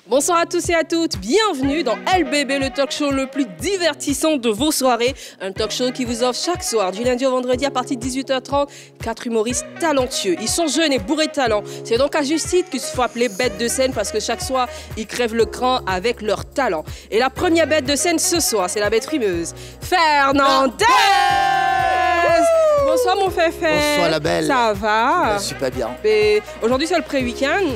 Bonsoir à tous et à toutes, bienvenue dans LBB, le talk show le plus divertissant de vos soirées. Un talk show qui vous offre chaque soir, du lundi au vendredi à partir de 18h30, 4 humoristes talentueux. Ils sont jeunes et bourrés de talent. C'est donc à juste titre qu'ils se font appeler bêtes de scène parce que chaque soir, ils crèvent le cran avec leur talent. Et la première bête de scène ce soir, c'est la bête frimeuse, Fernandez. Bonsoir mon Féfé. Bonsoir la belle. Ça va? Super bien. Aujourd'hui c'est le pré-week-end.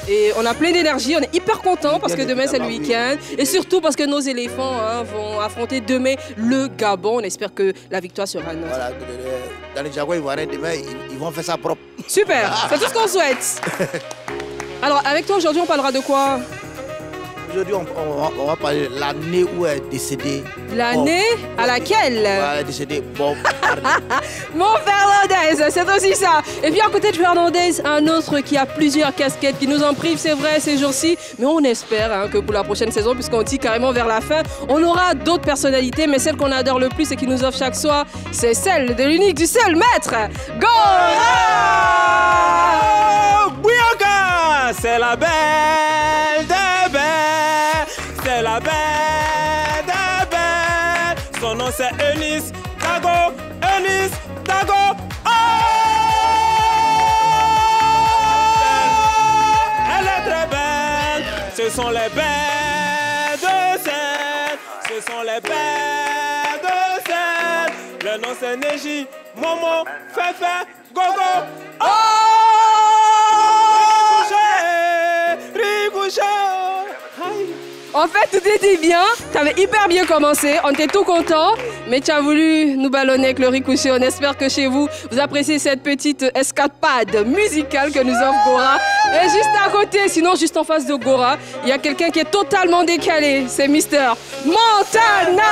Et on a plein d'énergie, on est hyper contents parce que demain c'est le week-end. Et surtout parce que nos éléphants vont affronter demain le Gabon. On espère que la victoire sera nôtre. Voilà, dans les Jaguars ivoiriens, demain, ils vont faire ça propre. Super, c'est tout ce qu'on souhaite. Alors avec toi aujourd'hui on parlera de quoi? Aujourd'hui, on va parler de l'année où est décédé. L'année à laquelle? Elle est décédée Bob Marley. Mon Fernandez, c'est aussi ça. Et puis à côté de Fernandez, un autre qui a plusieurs casquettes, qui nous en prive, c'est vrai, ces jours-ci. Mais on espère que pour la prochaine saison, puisqu'on dit carrément vers la fin, on aura d'autres personnalités. Mais celle qu'on adore le plus et qui nous offre chaque soir, c'est celle de l'unique, du seul maître, Gora! Bouyaga, c'est la belle de belle. C'est la belle de belle. Son nom c'est Eunice Dago. Eunice Dago. Oh! Elle est très belle. Ce sont les belles de scène. Ce sont les belles de scène. Le nom c'est Neji, Momo, Fefe, Gogo. Oh! En fait, tout était bien, tu avais hyper bien commencé, on était tout content, mais tu as voulu nous ballonner avec le ricochet. On espère que chez vous, vous appréciez cette petite escapade musicale que nous offre Gora. Et juste à côté, sinon juste en face de Gora, il y a quelqu'un qui est totalement décalé, c'est Mister Montana.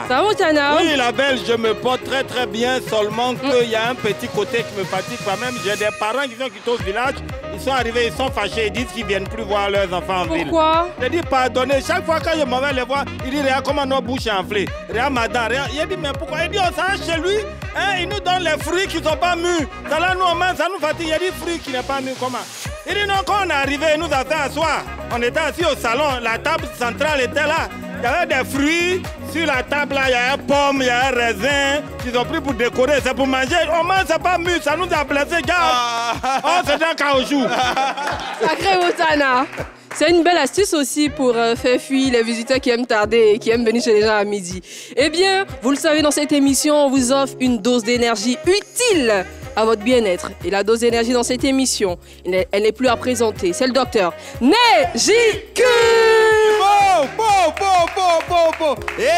Ça va Montana? Oui, la belle, je me porte très très bien, seulement qu'il y a un petit côté qui me fatigue quand même. J'ai des parents qui sont quittés au village, ils sont arrivés, ils sont fâchés, ils disent qu'ils ne viennent plus voir leurs enfants en ville. Pourquoi? Je dis pardonnez, chaque fois que je m'en vais les voir, ils disent regarde comment nos bouches sont enflées. Regarde madame, regarde. Il dit mais pourquoi? Il dit on s'en chez lui, hein, il nous donne les fruits qui ne sont pas mûrs. Ça là nous on mange, ça nous fatigue, il y a des fruits qui ne sont pas mûrs, comment? Il dit non, quand on est arrivé, il nous a fait asseoir. On était assis au salon, la table centrale était là. Il y avait des fruits, sur la table là, il y a une pomme, il y a un raisin, qu'ils ont pris pour décorer, c'est pour manger. On mange, c'est pas mûr, ça nous a blessé, gars. Oh, c'est un caoutchouc. Sacré Montana. C'est une belle astuce aussi pour faire fuir les visiteurs qui aiment tarder et qui aiment venir chez les gens à midi. Eh bien, vous le savez, dans cette émission, on vous offre une dose d'énergie utile à votre bien-être. Et la dose d'énergie dans cette émission, elle n'est plus à présenter. C'est le docteur Nejiku.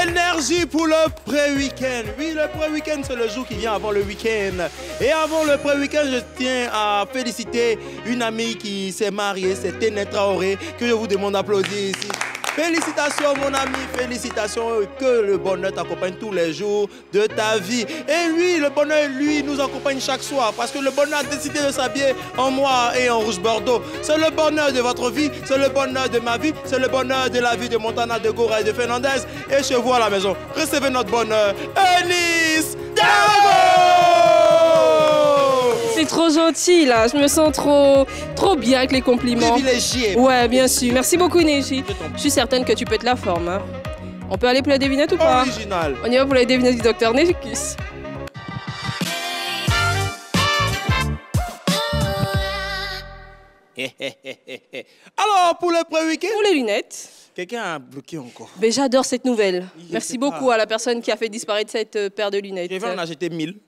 Énergie pour le pré-week-end. Oui, le pré-week-end, c'est le jour qui vient avant le week-end. Et avant le pré-week-end, je tiens à féliciter une amie qui s'est mariée, c'est Téné Traoré, que je vous demande d'applaudir ici. Félicitations mon ami, félicitations, que le bonheur t'accompagne tous les jours de ta vie. Et lui, le bonheur, lui, nous accompagne chaque soir parce que le bonheur a décidé de s'habiller en noir et en rouge bordeaux. C'est le bonheur de votre vie, c'est le bonheur de ma vie, c'est le bonheur de la vie de Montana, de Gora et de Fernandez. Et chez vous à la maison, recevez notre bonheur, Eunice Dago! C'est trop gentil là, je me sens trop bien avec les compliments. Privilégié. Ouais, bien sûr. Merci beaucoup Neji. Je suis certaine que tu peux être la forme. Hein. On peut aller pour la devinette ou pas? Original. On y va pour la devinette du docteur Nejikus. Alors, pour le pré-week-end, Pour les lunettes. quelqu'un a bloqué encore. Mais j'adore cette nouvelle. Je Merci sais beaucoup pas. à la personne qui a fait disparaître cette paire de lunettes. Je vais en acheter 1000.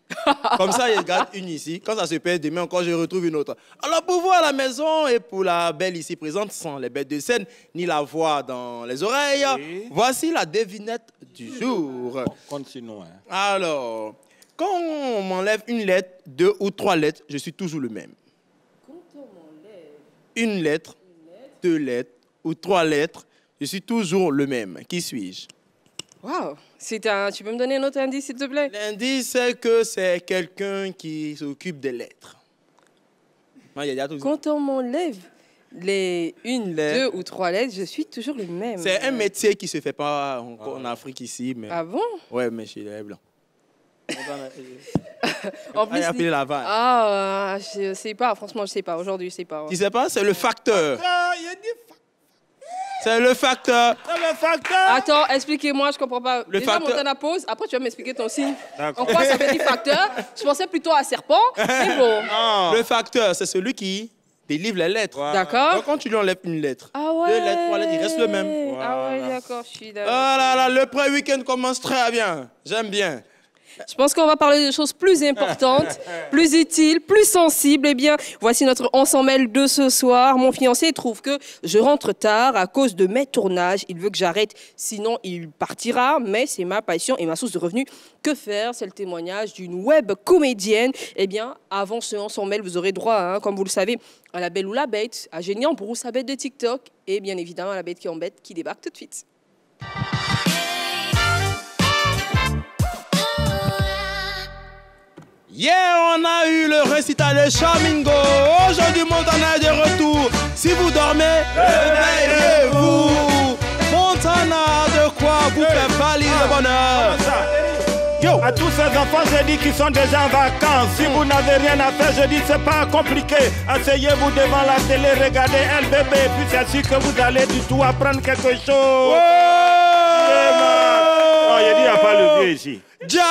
Comme ça, il garde une ici. Quand ça se perd, demain encore, je retrouve une autre. Alors, pour vous à la maison et pour la belle ici présente, sans les bêtes de scène, ni la voix dans les oreilles, voici la devinette du jour. Continuons. Hein. Alors, quand on m'enlève une lettre, 2 ou 3 lettres, je suis toujours le même. Une lettre, 2 lettres ou 3 lettres, je suis toujours le même. Qui suis-je? Waouh. Tu peux me donner un autre indice, s'il te plaît? L'indice, c'est que c'est quelqu'un qui s'occupe des lettres. Quand on m'enlève une, lettre. 2 ou 3 lettres, je suis toujours le même. C'est un métier qui ne se fait pas en Afrique ici. Mais... Ah bon? Ouais, mais chez les Blancs. En plus, appelé la vanne. je sais pas, franchement, je sais pas. Aujourd'hui, je sais pas. Tu sais pas, c'est le facteur. Il a dit C'est le facteur. c'est le facteur. Attends, expliquez-moi, je comprends pas. Le Déjà, facteur- Montana pause, après tu vas m'expliquer ton signe. D'accord. En quoi ça veut dire facteur? Je pensais plutôt à serpent, mais bon. Non. Le facteur, c'est celui qui délivre les lettres. Ouais. D'accord. Donc, quand tu lui enlèves une lettre, Ah ouais. 2 lettres, 3 lettres, il reste le même. Ah ouais, d'accord, je suis Oh d'accord. là là, le pré-week-end commence très bien. J'aime bien. Je pense qu'on va parler de choses plus importantes, plus utiles, plus sensibles. Eh bien, voici notre On s'en mêle de ce soir. Mon fiancé trouve que je rentre tard à cause de mes tournages. Il veut que j'arrête, sinon il partira. Mais c'est ma passion et ma source de revenus. Que faire? C'est le témoignage d'une web comédienne. Eh bien, avant ce On s'en mêle, vous aurez droit, hein, comme vous le savez, à la belle ou la bête, à Géniant pour sa bête de TikTok. Et bien évidemment, à la bête qui embête, qui débarque tout de suite. Hier, on a eu le récital de Chamingo. Aujourd'hui, Montana est de retour. Si vous dormez, réveillez-vous. Montana, de quoi vous faire valider le bonheur. Yo. À tous ces enfants, je dis qu'ils sont déjà en vacances. Si vous n'avez rien à faire, je dis c'est pas compliqué. Asseyez-vous devant la télé, regardez LBB, puis c'est sûr que vous allez du tout apprendre quelque chose. Non, il dit il n'y a pas le vieux ici. Ja!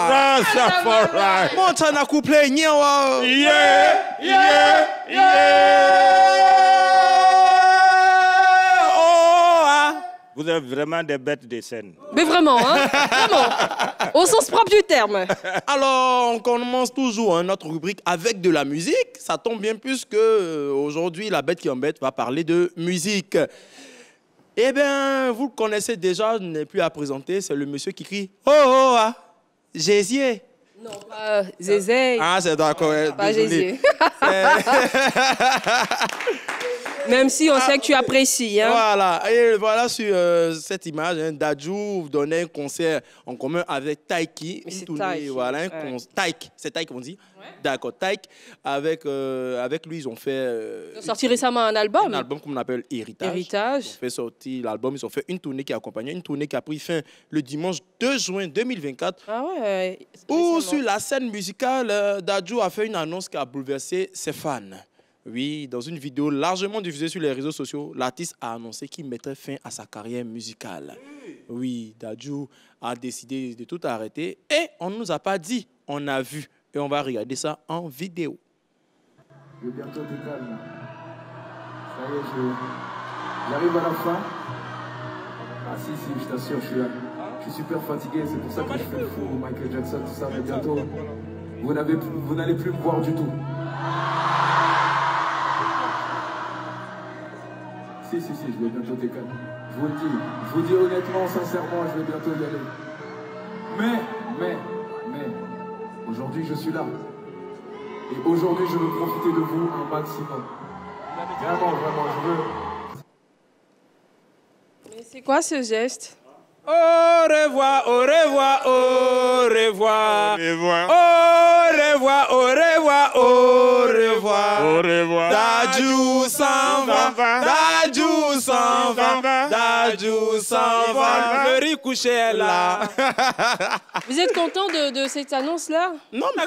That's a for right. Montana couplé, nyewa. Yeah, yeah, yeah. Oh, ah. Vous êtes vraiment des bêtes de scène. Mais vraiment, hein? Vraiment. Au sens propre du terme. Alors, on commence toujours notre rubrique avec de la musique. Ça tombe bien puisque aujourd'hui, la bête qui embête va parler de musique. Eh bien, vous le connaissez déjà, je n'ai plus à présenter. C'est le monsieur qui crie « Oh, oh, ah, Jésus !» Non, pas Zézé. Ah, c'est d'accord. Pas Désolé. Jésus. Même si on sait que tu apprécies. Hein. Voilà, et voilà sur cette image, hein, Dadju donnait un concert en commun avec Taiki. Mais c'est tournée, Taiki, voilà, ouais. Taiki, c'est Taiki qu'on dit. Ouais. D'accord, Taiki. Avec lui, ils ont fait Ils ont sorti récemment un album. un album qu'on appelle Héritage. Héritage. Ils ont fait sortir l'album, ils ont fait une tournée qui a accompagné, une tournée qui a pris fin le dimanche 2 juin 2024. Ah ouais. Où récemment. sur la scène musicale, Dadju a fait une annonce qui a bouleversé ses fans. Oui, dans une vidéo largement diffusée sur les réseaux sociaux, l'artiste a annoncé qu'il mettrait fin à sa carrière musicale. Oui, Dadju a décidé de tout arrêter et on ne nous a pas dit, on a vu. Et on va regarder ça en vidéo. Je vais bientôt te calme. Ça y est, j'arrive à la fin. Ah si, je t'assure, je suis super fatigué, c'est pour ça que je fais le fou, Michael Jackson, tout ça, mais bientôt, vous n'allez plus me voir du tout. Si, je vais bientôt te calmer. Je vous le dis honnêtement, sincèrement, je vais bientôt y aller. Mais, aujourd'hui je suis là. Et aujourd'hui je veux profiter de vous un maximum. Vraiment, je veux. Mais c'est quoi ce geste? Au revoir, au revoir, au revoir. Au revoir. Au revoir, au revoir, au revoir. Au revoir. Dadju s'en va, Dadju s'en va, Dadju s'en va. Le riz couché est là. Vous êtes content de cette annonce-là? Non, mais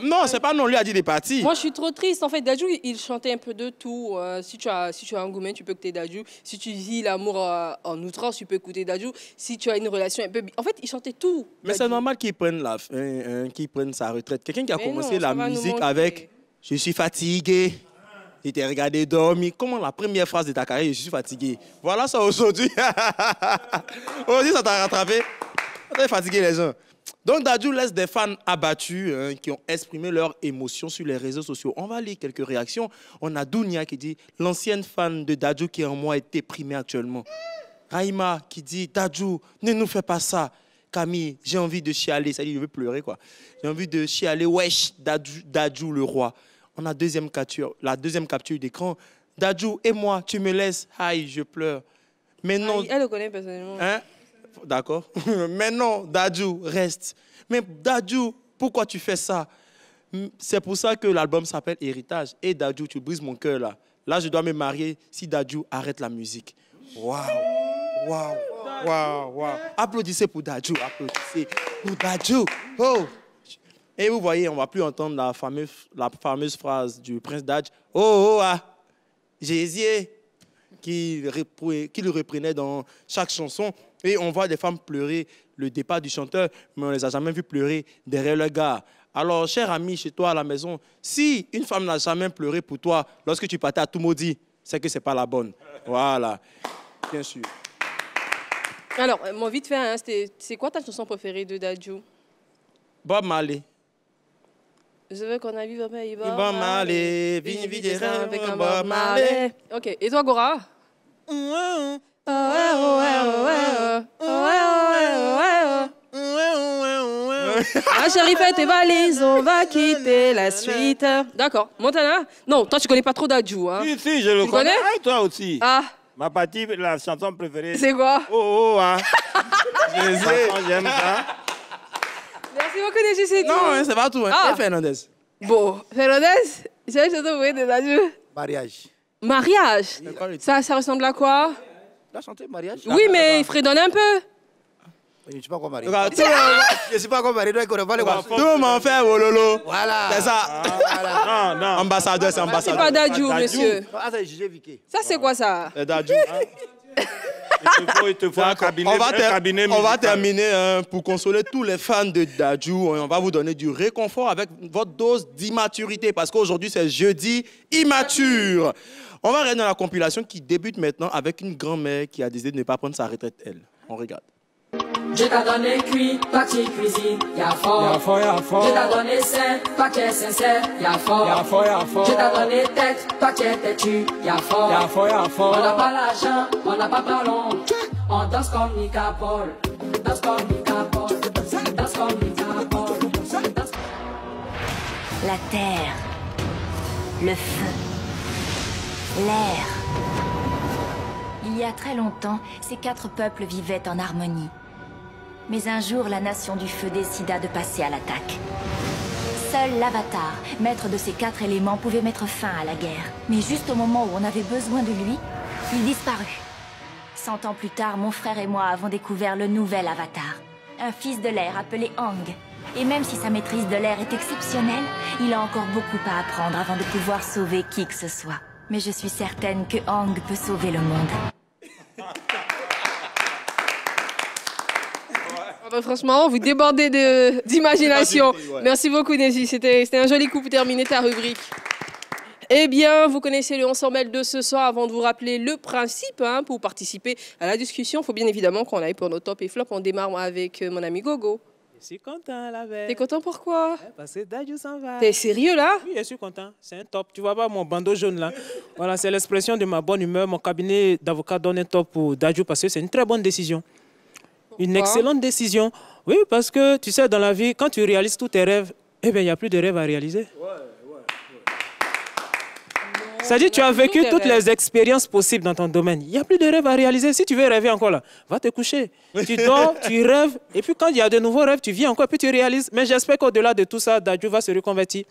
non, c'est pas non, lui a dit des parties. Moi, je suis trop triste. En fait, Dadju, il chantait un peu de tout. Si tu as un gourmet, tu peux écouter Dadju. Si tu vis l'amour en outrance, tu peux écouter Dadju. Si tu as une relation un peu... En fait, il chantait tout. Mais c'est normal qu'il prenne qu'il prenne sa retraite. Quelqu'un qui a Mais commencé non, la ça va nous musique manquer. avec « Je suis fatigué ». Il t'a regardé dormir. Comment la première phrase de ta carrière, « Je suis fatigué ». Voilà ça aujourd'hui. Aujourd'hui, ça t'a rattrapé. Ça t'a fatigué les gens. Donc Dadju laisse des fans abattus qui ont exprimé leurs émotions sur les réseaux sociaux. On va lire quelques réactions. On a Dounia qui dit « L'ancienne fan de Dadju qui en moi est déprimée actuellement ». Raïma qui dit « Dadju, ne nous fais pas ça ». Camille, j'ai envie de chialer. Ça dit, je veux pleurer, quoi. J'ai envie de chialer. Wesh, Dadju le roi. On a la deuxième capture d'écran. Dadju et moi, tu me laisses. Aïe, je pleure. Mais non. Elle le connaît personnellement. Hein? D'accord. Mais non, Dadju, reste. Mais Dadju, pourquoi tu fais ça? C'est pour ça que l'album s'appelle Héritage. Et Dadju, tu brises mon cœur, là. Là, je dois me marier si Dadju arrête la musique. Waouh. Waouh. Waouh, waouh. Applaudissez pour Dadju, applaudissez pour Dadju. Oh. Et vous voyez, on ne va plus entendre la fameuse phrase du prince Dadj. Oh, oh, ah. Jésus, qui le reprenait dans chaque chanson. Et on voit des femmes pleurer le départ du chanteur, mais on ne les a jamais vues pleurer derrière le gars. Alors, cher ami, chez toi à la maison, si une femme n'a jamais pleuré pour toi lorsque tu partais à tout maudit, c'est que ce n'est pas la bonne. Voilà, bien sûr. Alors, moi, vite fait, hein, c'est quoi ta chanson préférée de Dadju? Bob Marley. Je veux qu'on aille vivre avec Bob Marley, vigne vidéra avec un Bob Marley. Ok, et toi, Gora? Ah, chérie, fais tes valises, on va quitter la suite. D'accord. Montana? Non, toi, tu connais pas trop Dadju, hein? Si, je le connais. connais? Ah, toi aussi. Ah, Ma partie, la chanson préférée. c'est quoi? Oh, oh, ah. J'aime ça. Merci beaucoup, Neji, c'est tout. Non, hein, c'est pas tout. Hein. Ah. Et Fernandez. Bon, Fernandez, j'ai une chanson préférée de Dadju. Mariage. Mariage. D'accord. Ça ressemble à quoi? Tu as chanté mariage? Oui, mais il fredonne un peu. Je ne suis pas encore marié. Regarde, Je ne suis pas encore marié, donc il ne connaît pas les voix. tout le monde fait Wololo. Voilà. C'est ça. Non, non. Ambassadeur, c'est C'est ambassadeur. pas Dadju, Dadju. monsieur. Ah, ça, j'ai Vicky. Ça, c'est quoi ça? C'est Dadju. Il te faut un cabinet, On va musical. terminer pour consoler tous les fans de Dadju. On va vous donner du réconfort avec votre dose d'immaturité parce qu'aujourd'hui, c'est jeudi immature. On va regarder dans la compilation qui débute maintenant avec une grand-mère qui a décidé de ne pas prendre sa retraite, elle. On regarde. Je t'ai donné cuit, partie cuisine, y'a fort. Je t'ai donné sain, paquet sincère, y'a fort. Je t'ai donné tête, paquet têtu, y'a fort. On n'a pas l'argent, on n'a pas ballon. On danse comme Nika Paul. Danse comme Nika Paul. Danse comme Nika Paul. La terre, le feu, l'air. Il y a très longtemps, ces 4 peuples vivaient en harmonie. Mais un jour, la nation du feu décida de passer à l'attaque. Seul l'Avatar, maître de ces 4 éléments, pouvait mettre fin à la guerre. Mais juste au moment où on avait besoin de lui, il disparut. 100 ans plus tard, mon frère et moi avons découvert le nouvel Avatar. Un fils de l'air appelé Aang. Et même si sa maîtrise de l'air est exceptionnelle, il a encore beaucoup à apprendre avant de pouvoir sauver qui que ce soit. Mais je suis certaine que Aang peut sauver le monde. Franchement, vous débordez d'imagination. Merci beaucoup, Neji. C'était un joli coup pour terminer ta rubrique. Eh bien, vous connaissez le ensemble de ce soir. Avant de vous rappeler le principe, hein, pour participer à la discussion, il faut bien évidemment qu'on aille pour nos top et flop. On démarre avec mon ami Gogo. Je suis content, la veille. T'es content pourquoi? Parce que Dadju s'en va. T'es sérieux là? Oui, je suis content. C'est un top. Tu vois pas mon bandeau jaune là? Voilà, c'est l'expression de ma bonne humeur. Mon cabinet d'avocat donne un top pour Dadju parce que c'est une très bonne décision. Une excellente décision. Oui, parce que tu sais, dans la vie, quand tu réalises tous tes rêves, eh bien, il n'y a plus de rêves à réaliser. C'est-à-dire que tu as vécu toutes les expériences possibles dans ton domaine. Il n'y a plus de rêves à réaliser. Si tu veux rêver encore là, va te coucher. Tu dors, tu rêves. Et puis quand il y a de nouveaux rêves, tu viens encore, puis tu réalises. Mais j'espère qu'au-delà de tout ça, Dadju va se reconvertir.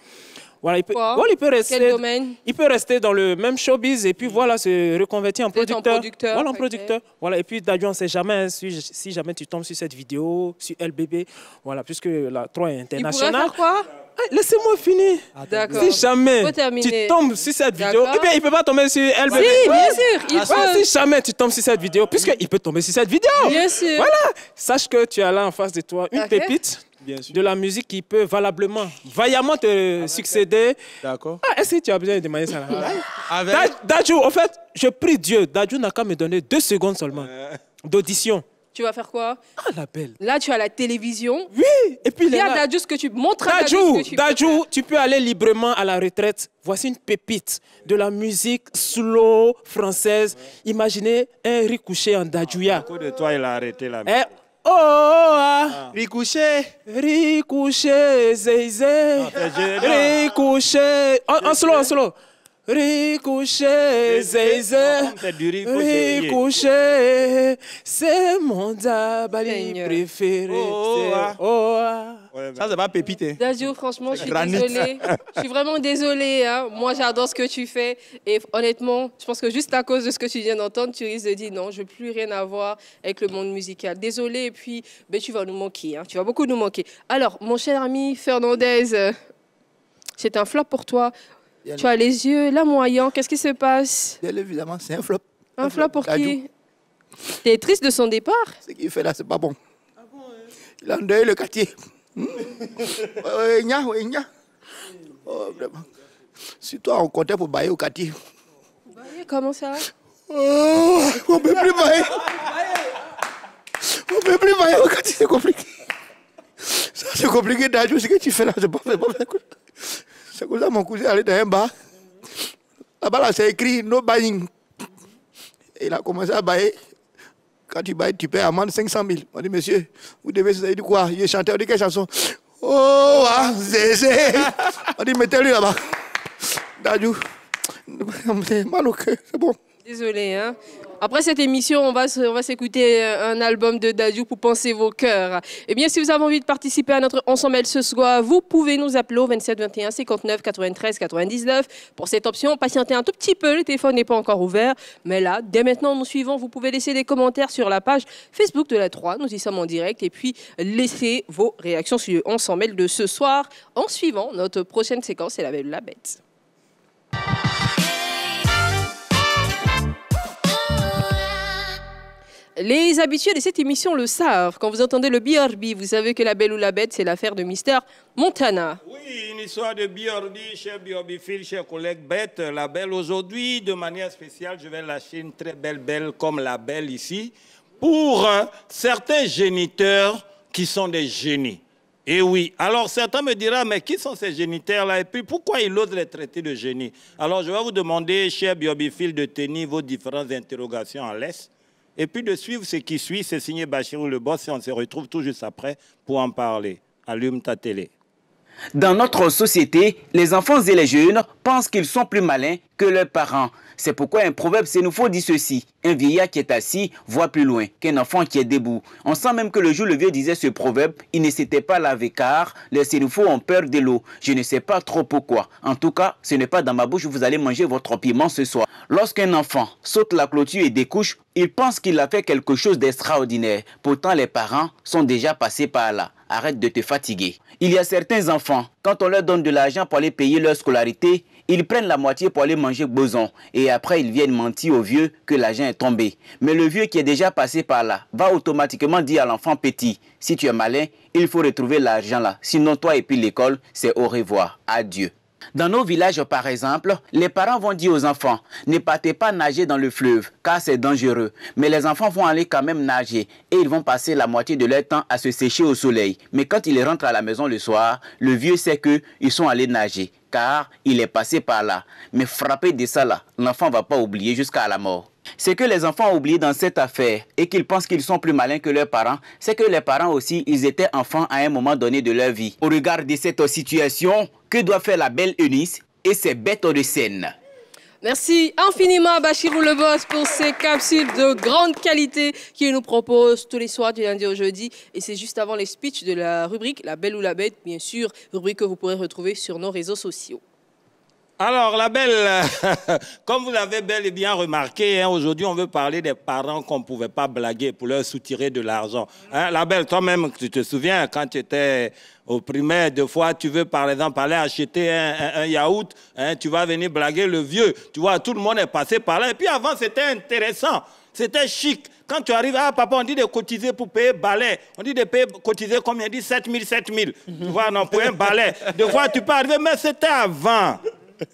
Voilà, il peut rester, quel domaine? Il peut rester dans le même showbiz et puis voilà, se reconvertir en producteur. Voilà, en producteur. Voilà, et puis Dadju, on ne sait jamais si jamais tu tombes sur cette vidéo, sur LBB. Voilà, puisque la 3 est internationale. Il pourrait faire quoi? Laissez-moi finir. D'accord. Si jamais tu tombes sur cette vidéo, eh bien, il ne peut pas tomber sur LBB. Si, bien sûr, il peut. Si jamais tu tombes sur cette vidéo, puisqu'il peut tomber sur cette vidéo. Bien sûr. Voilà. Sache que tu as là en face de toi une pépite de la musique qui peut vaillamment te succéder. D'accord. Est-ce que tu as besoin de demander ça là? Dadju, en fait, je prie Dieu, Dadju n'a qu'à me donner 2 secondes seulement d'audition. Tu vas faire quoi? Ah, la belle. Là, tu as la télévision. Oui, et puis il y a Dadju ce que tu montres à Dadju ce que tu Dadju, tu peux aller librement à la retraite. Voici une pépite de la musique slow française. Imaginez un ricouché en Dadjuya. À cause de toi, il a arrêté la musique. Ricouché. Ricouché, zézé. Ricouché. En slow. Ricouché, zézé. Ricouché, c'est mon dabali préféré. Ça, c'est pas pépite. Hein. Dadju, franchement, je suis désolée. Je suis vraiment désolée. Hein. Moi, j'adore ce que tu fais. Et honnêtement, je pense que juste à cause de ce que tu viens d'entendre, tu risques de dire non, je ne veux plus rien avoir avec le monde musical. Désolée, et puis ben, tu vas nous manquer. Hein. Tu vas beaucoup nous manquer. Alors, mon cher ami Fernandez, c'est un flop pour toi. Bien tu as les yeux lamoyants. Qu'est-ce qui se passe? Bien évidemment, c'est un flop. Un flop pour qui? T'es triste de son départ? Ce qu'il fait là, c'est pas bon. Ah bon, il a endeuillé le quartier. Oh, vraiment. Si toi, on comptait pour bailler au quartier. Bailler, comment ça? Oh, on ne peut plus bailler. On ne peut plus bailler au quartier, c'est compliqué. Ça, c'est compliqué, Dadju, ce que tu fais là, c'est pas fait. C'est comme ça, mon cousin est allé dans un bar. Là-bas, là, c'est écrit no buying. Et il a commencé à bailler. Quand tu bailles, tu paies amende 500 000. On dit, monsieur, vous devez se dire quoi? Il est chanteur, on dit quelle chanson? Oh, ah, Zézé. On dit, mettez-lui là-bas. Dadju, c'est mal au cœur, c'est bon. Désolé, hein. Après cette émission, on va s'écouter un album de Dadju pour penser vos cœurs. Eh bien, si vous avez envie de participer à notre Ensemble ce soir, vous pouvez nous appeler au 27 21 59 93 99. Pour cette option, patientez un tout petit peu, le téléphone n'est pas encore ouvert. Mais là, dès maintenant, nous suivons, vous pouvez laisser des commentaires sur la page Facebook de la 3. Nous y sommes en direct. Et puis, laissez vos réactions sur le Ensemble de ce soir en suivant notre prochaine séquence, c'est La Belle ou la Bête. Les habitués de cette émission le savent. Quand vous entendez le BRB, vous savez que La Belle ou la Bête, c'est l'affaire de Mr. Montana. Oui, une histoire de BRB, cher BRB Phil, cher collègue Bête. La Belle, aujourd'hui, de manière spéciale, je vais lâcher une très belle belle comme La Belle ici, pour certains géniteurs qui sont des génies. Et oui, alors certains me diront, mais qui sont ces géniteurs-là et puis pourquoi ils osent les traiter de génies? Alors je vais vous demander, cher BRB Phil, de tenir vos différentes interrogations en laisse. Et puis de suivre ce qui suit, c'est signé Bachirou le boss et on se retrouve tout juste après pour en parler. Allume ta télé. Dans notre société, les enfants et les jeunes pensent qu'ils sont plus malins que leurs parents. C'est pourquoi un proverbe sénoufo dit ceci: un vieillard qui est assis voit plus loin qu'un enfant qui est debout. On sent même que le jour le vieux disait ce proverbe, il ne s'était pas lavé car les sénoufos ont peur de l'eau. Je ne sais pas trop pourquoi. En tout cas, ce n'est pas dans ma bouche où vous allez manger votre piment ce soir. Lorsqu'un enfant saute la clôture et découche, il pense qu'il a fait quelque chose d'extraordinaire. Pourtant, les parents sont déjà passés par là. Arrête de te fatiguer. Il y a certains enfants, quand on leur donne de l'argent pour aller payer leur scolarité, ils prennent la moitié pour aller manger boson. Et après, ils viennent mentir au vieux que l'argent est tombé. Mais le vieux qui est déjà passé par là va automatiquement dire à l'enfant petit: si tu es malin, il faut retrouver l'argent là. Sinon, toi et puis l'école, c'est au revoir. Adieu. Dans nos villages, par exemple, les parents vont dire aux enfants: ne partez pas nager dans le fleuve, car c'est dangereux. Mais les enfants vont aller quand même nager et ils vont passer la moitié de leur temps à se sécher au soleil. Mais quand ils rentrent à la maison le soir, le vieux sait qu'ils sont allés nager, car il est passé par là. Mais frappé de ça là, l'enfant ne va pas oublier jusqu'à la mort. Ce que les enfants ont oublié dans cette affaire et qu'ils pensent qu'ils sont plus malins que leurs parents, c'est que les parents aussi, ils étaient enfants à un moment donné de leur vie. Au regard de cette situation, que doit faire la belle Eunice et ses bêtes de scène? Merci infiniment Bachirou le boss pour ces capsules de grande qualité qu'il nous propose tous les soirs du lundi au jeudi. Et c'est juste avant les speeches de la rubrique La Belle ou la Bête, bien sûr, rubrique que vous pourrez retrouver sur nos réseaux sociaux. Alors, La Belle, comme vous l'avez bel et bien remarqué, hein, aujourd'hui, on veut parler des parents qu'on ne pouvait pas blaguer pour leur soutirer de l'argent. Hein, La Belle, toi-même, tu te souviens, quand tu étais au primaire, deux fois, tu veux, par exemple, aller acheter un yaourt, hein, tu vas venir blaguer le vieux. Tu vois, tout le monde est passé par là. Et puis avant, c'était intéressant, c'était chic. Quand tu arrives, ah papa, on dit de cotiser pour payer balai. On dit de payer, cotiser combien? On dit 7 000, 7 000. Tu vois, non, pour un balai. Deux fois, tu peux arriver, mais c'était avant.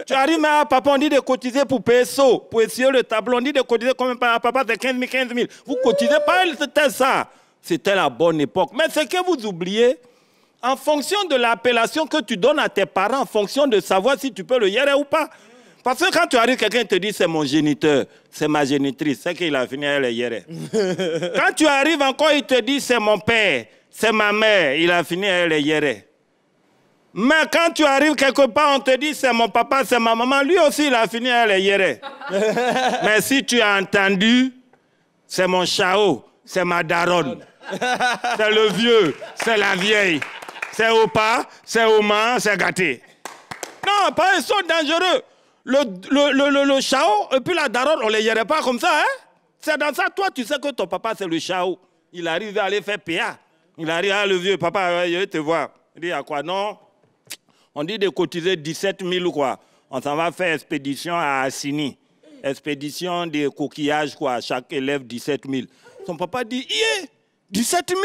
Tu arrives, mais ah, papa, on dit de cotiser pour payer saut, pour essuyer le tableau. On dit de cotiser combien? Papa, c'est 15 000, 15 000. Vous cotisez pas, c'était ça. C'était la bonne époque. Mais ce que vous oubliez, en fonction de l'appellation que tu donnes à tes parents, en fonction de savoir si tu peux le yérer ou pas. Parce que quand tu arrives, quelqu'un te dit c'est mon géniteur, c'est ma génitrice, c'est qu'il a fini à le yérer. Quand tu arrives encore, il te dit c'est mon père, c'est ma mère, il a fini à le yérer. Mais quand tu arrives quelque part, on te dit c'est mon papa, c'est ma maman, lui aussi il a fini à le yérer. Mais si tu as entendu, c'est mon chao, c'est ma daronne, c'est le vieux, c'est la vieille. c'est au pas, c'est au man, c'est gâté. Non, pas ils sont dangereux. Le chao, et puis la daronne, on ne les gérait pas comme ça, hein? C'est dans ça, toi, tu sais que ton papa, c'est le chao. Il arrive à aller faire PA. Il arrive à le vieux, papa, je vais te voir. Il dit, à quoi? Non, on dit de cotiser 17 000, quoi. On s'en va faire expédition à Assini. Expédition des coquillages, quoi. Chaque élève, 17 000. Son papa dit, 17 000?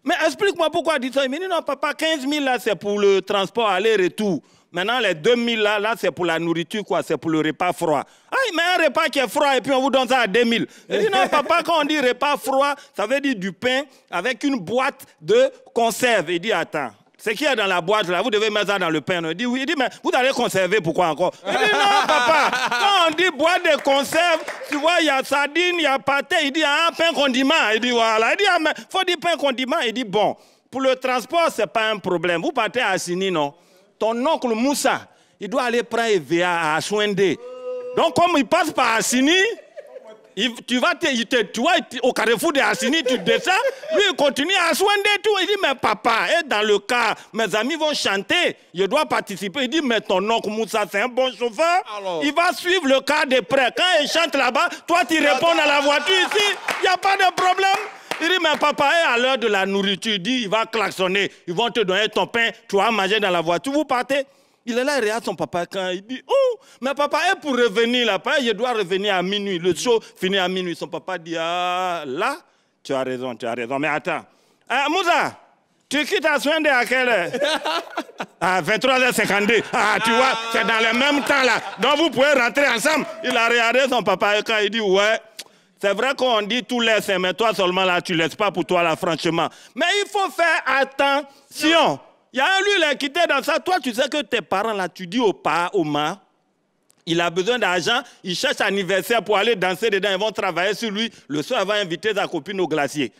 Mais explique-moi pourquoi 17 000. Il dit, non, papa, 15 000, là, c'est pour le transport aller-retour. Maintenant, les 2 000, là c'est pour la nourriture, quoi. C'est pour le repas froid. Ah, mais un repas qui est froid, et puis on vous donne ça à 2 000. Il dit, non, papa, quand on dit repas froid, ça veut dire du pain avec une boîte de conserve. Il dit, attends. Ce qu'il y a dans la boîte, là, vous devez mettre ça dans le pain. Il dit, oui. Il dit, mais vous allez conserver, pourquoi encore? Il dit, non, papa, quand on dit boîte de conserve, tu vois, il y a sardine, il y a pâté. Il dit, ah, pain condiment. Il dit, voilà. Il dit, ah, mais faut dire pain condiment. Il dit, bon, pour le transport, c'est pas un problème. Vous partez à Assini, non? Ton oncle Moussa, il doit aller prendre EVA à Souendé. Donc, comme il passe par Assini, tu vois, au carrefour de Assini, tu descends, lui, il continue à Souendé tout. Il dit, mais papa, et dans le cas, mes amis vont chanter, je dois participer. Il dit, mais ton oncle Moussa, c'est un bon chauffeur. Alors, il va suivre le cas de près. Quand il chante là-bas, toi, tu réponds à la voiture ici, il n'y a pas de problème. Il dit, mais papa, à l'heure de la nourriture, il dit, il va klaxonner, ils vont te donner ton pain, tu vas manger dans la voiture, vous partez. Il est là, il regarde son papa quand il dit, oh, mais papa, et pour revenir là, je dois revenir à minuit, le show finit à minuit. Son papa dit, ah, là, tu as raison, mais attends. Moussa, tu quittes à Souendé à quelle heure? À 23h52. Ah, tu vois, c'est dans le même temps là, donc vous pouvez rentrer ensemble. Il a regardé son papa et quand il dit, ouais. C'est vrai qu'on dit tout laisse, mais toi seulement là, tu ne laisses pas pour toi là, franchement. Mais il faut faire attention. Il y a un lui, il est quitté dans ça. Toi, tu sais que tes parents là, tu dis au pas, au ma, il a besoin d'argent, il cherche un anniversaire pour aller danser dedans, ils vont travailler sur lui. Le soir, il va inviter sa copine au glacier.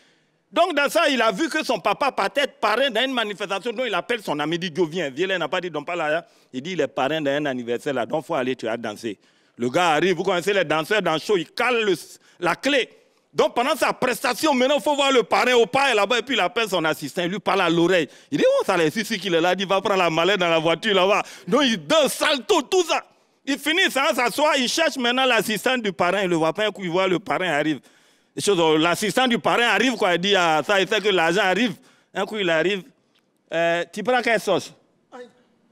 Donc dans ça, il a vu que son papa partait parrain dans une manifestation, donc il appelle son ami, il dit, viens, il n'a pas dit, donc pas là. Il dit, il est parrain d'un anniversaire là, donc il faut aller, tu vas danser. Le gars arrive, vous connaissez les danseurs dans le show, il cale la clé. Donc pendant sa prestation, maintenant il faut voir le parrain au pas là-bas et puis il appelle son assistant, il lui parle à l'oreille. Il dit, oh ça les ici qu'il est là, il va prendre la mallette dans la voiture là-bas. Donc il danse, salto, tout ça. Il finit ça, s'assoit, il cherche maintenant l'assistant du parrain, il ne le voit pas, un coup il voit le parrain arrive. L'assistant du parrain arrive, quoi, il dit, ah, ça il sait que l'argent arrive. Un coup il arrive, tu prends quelle sauce?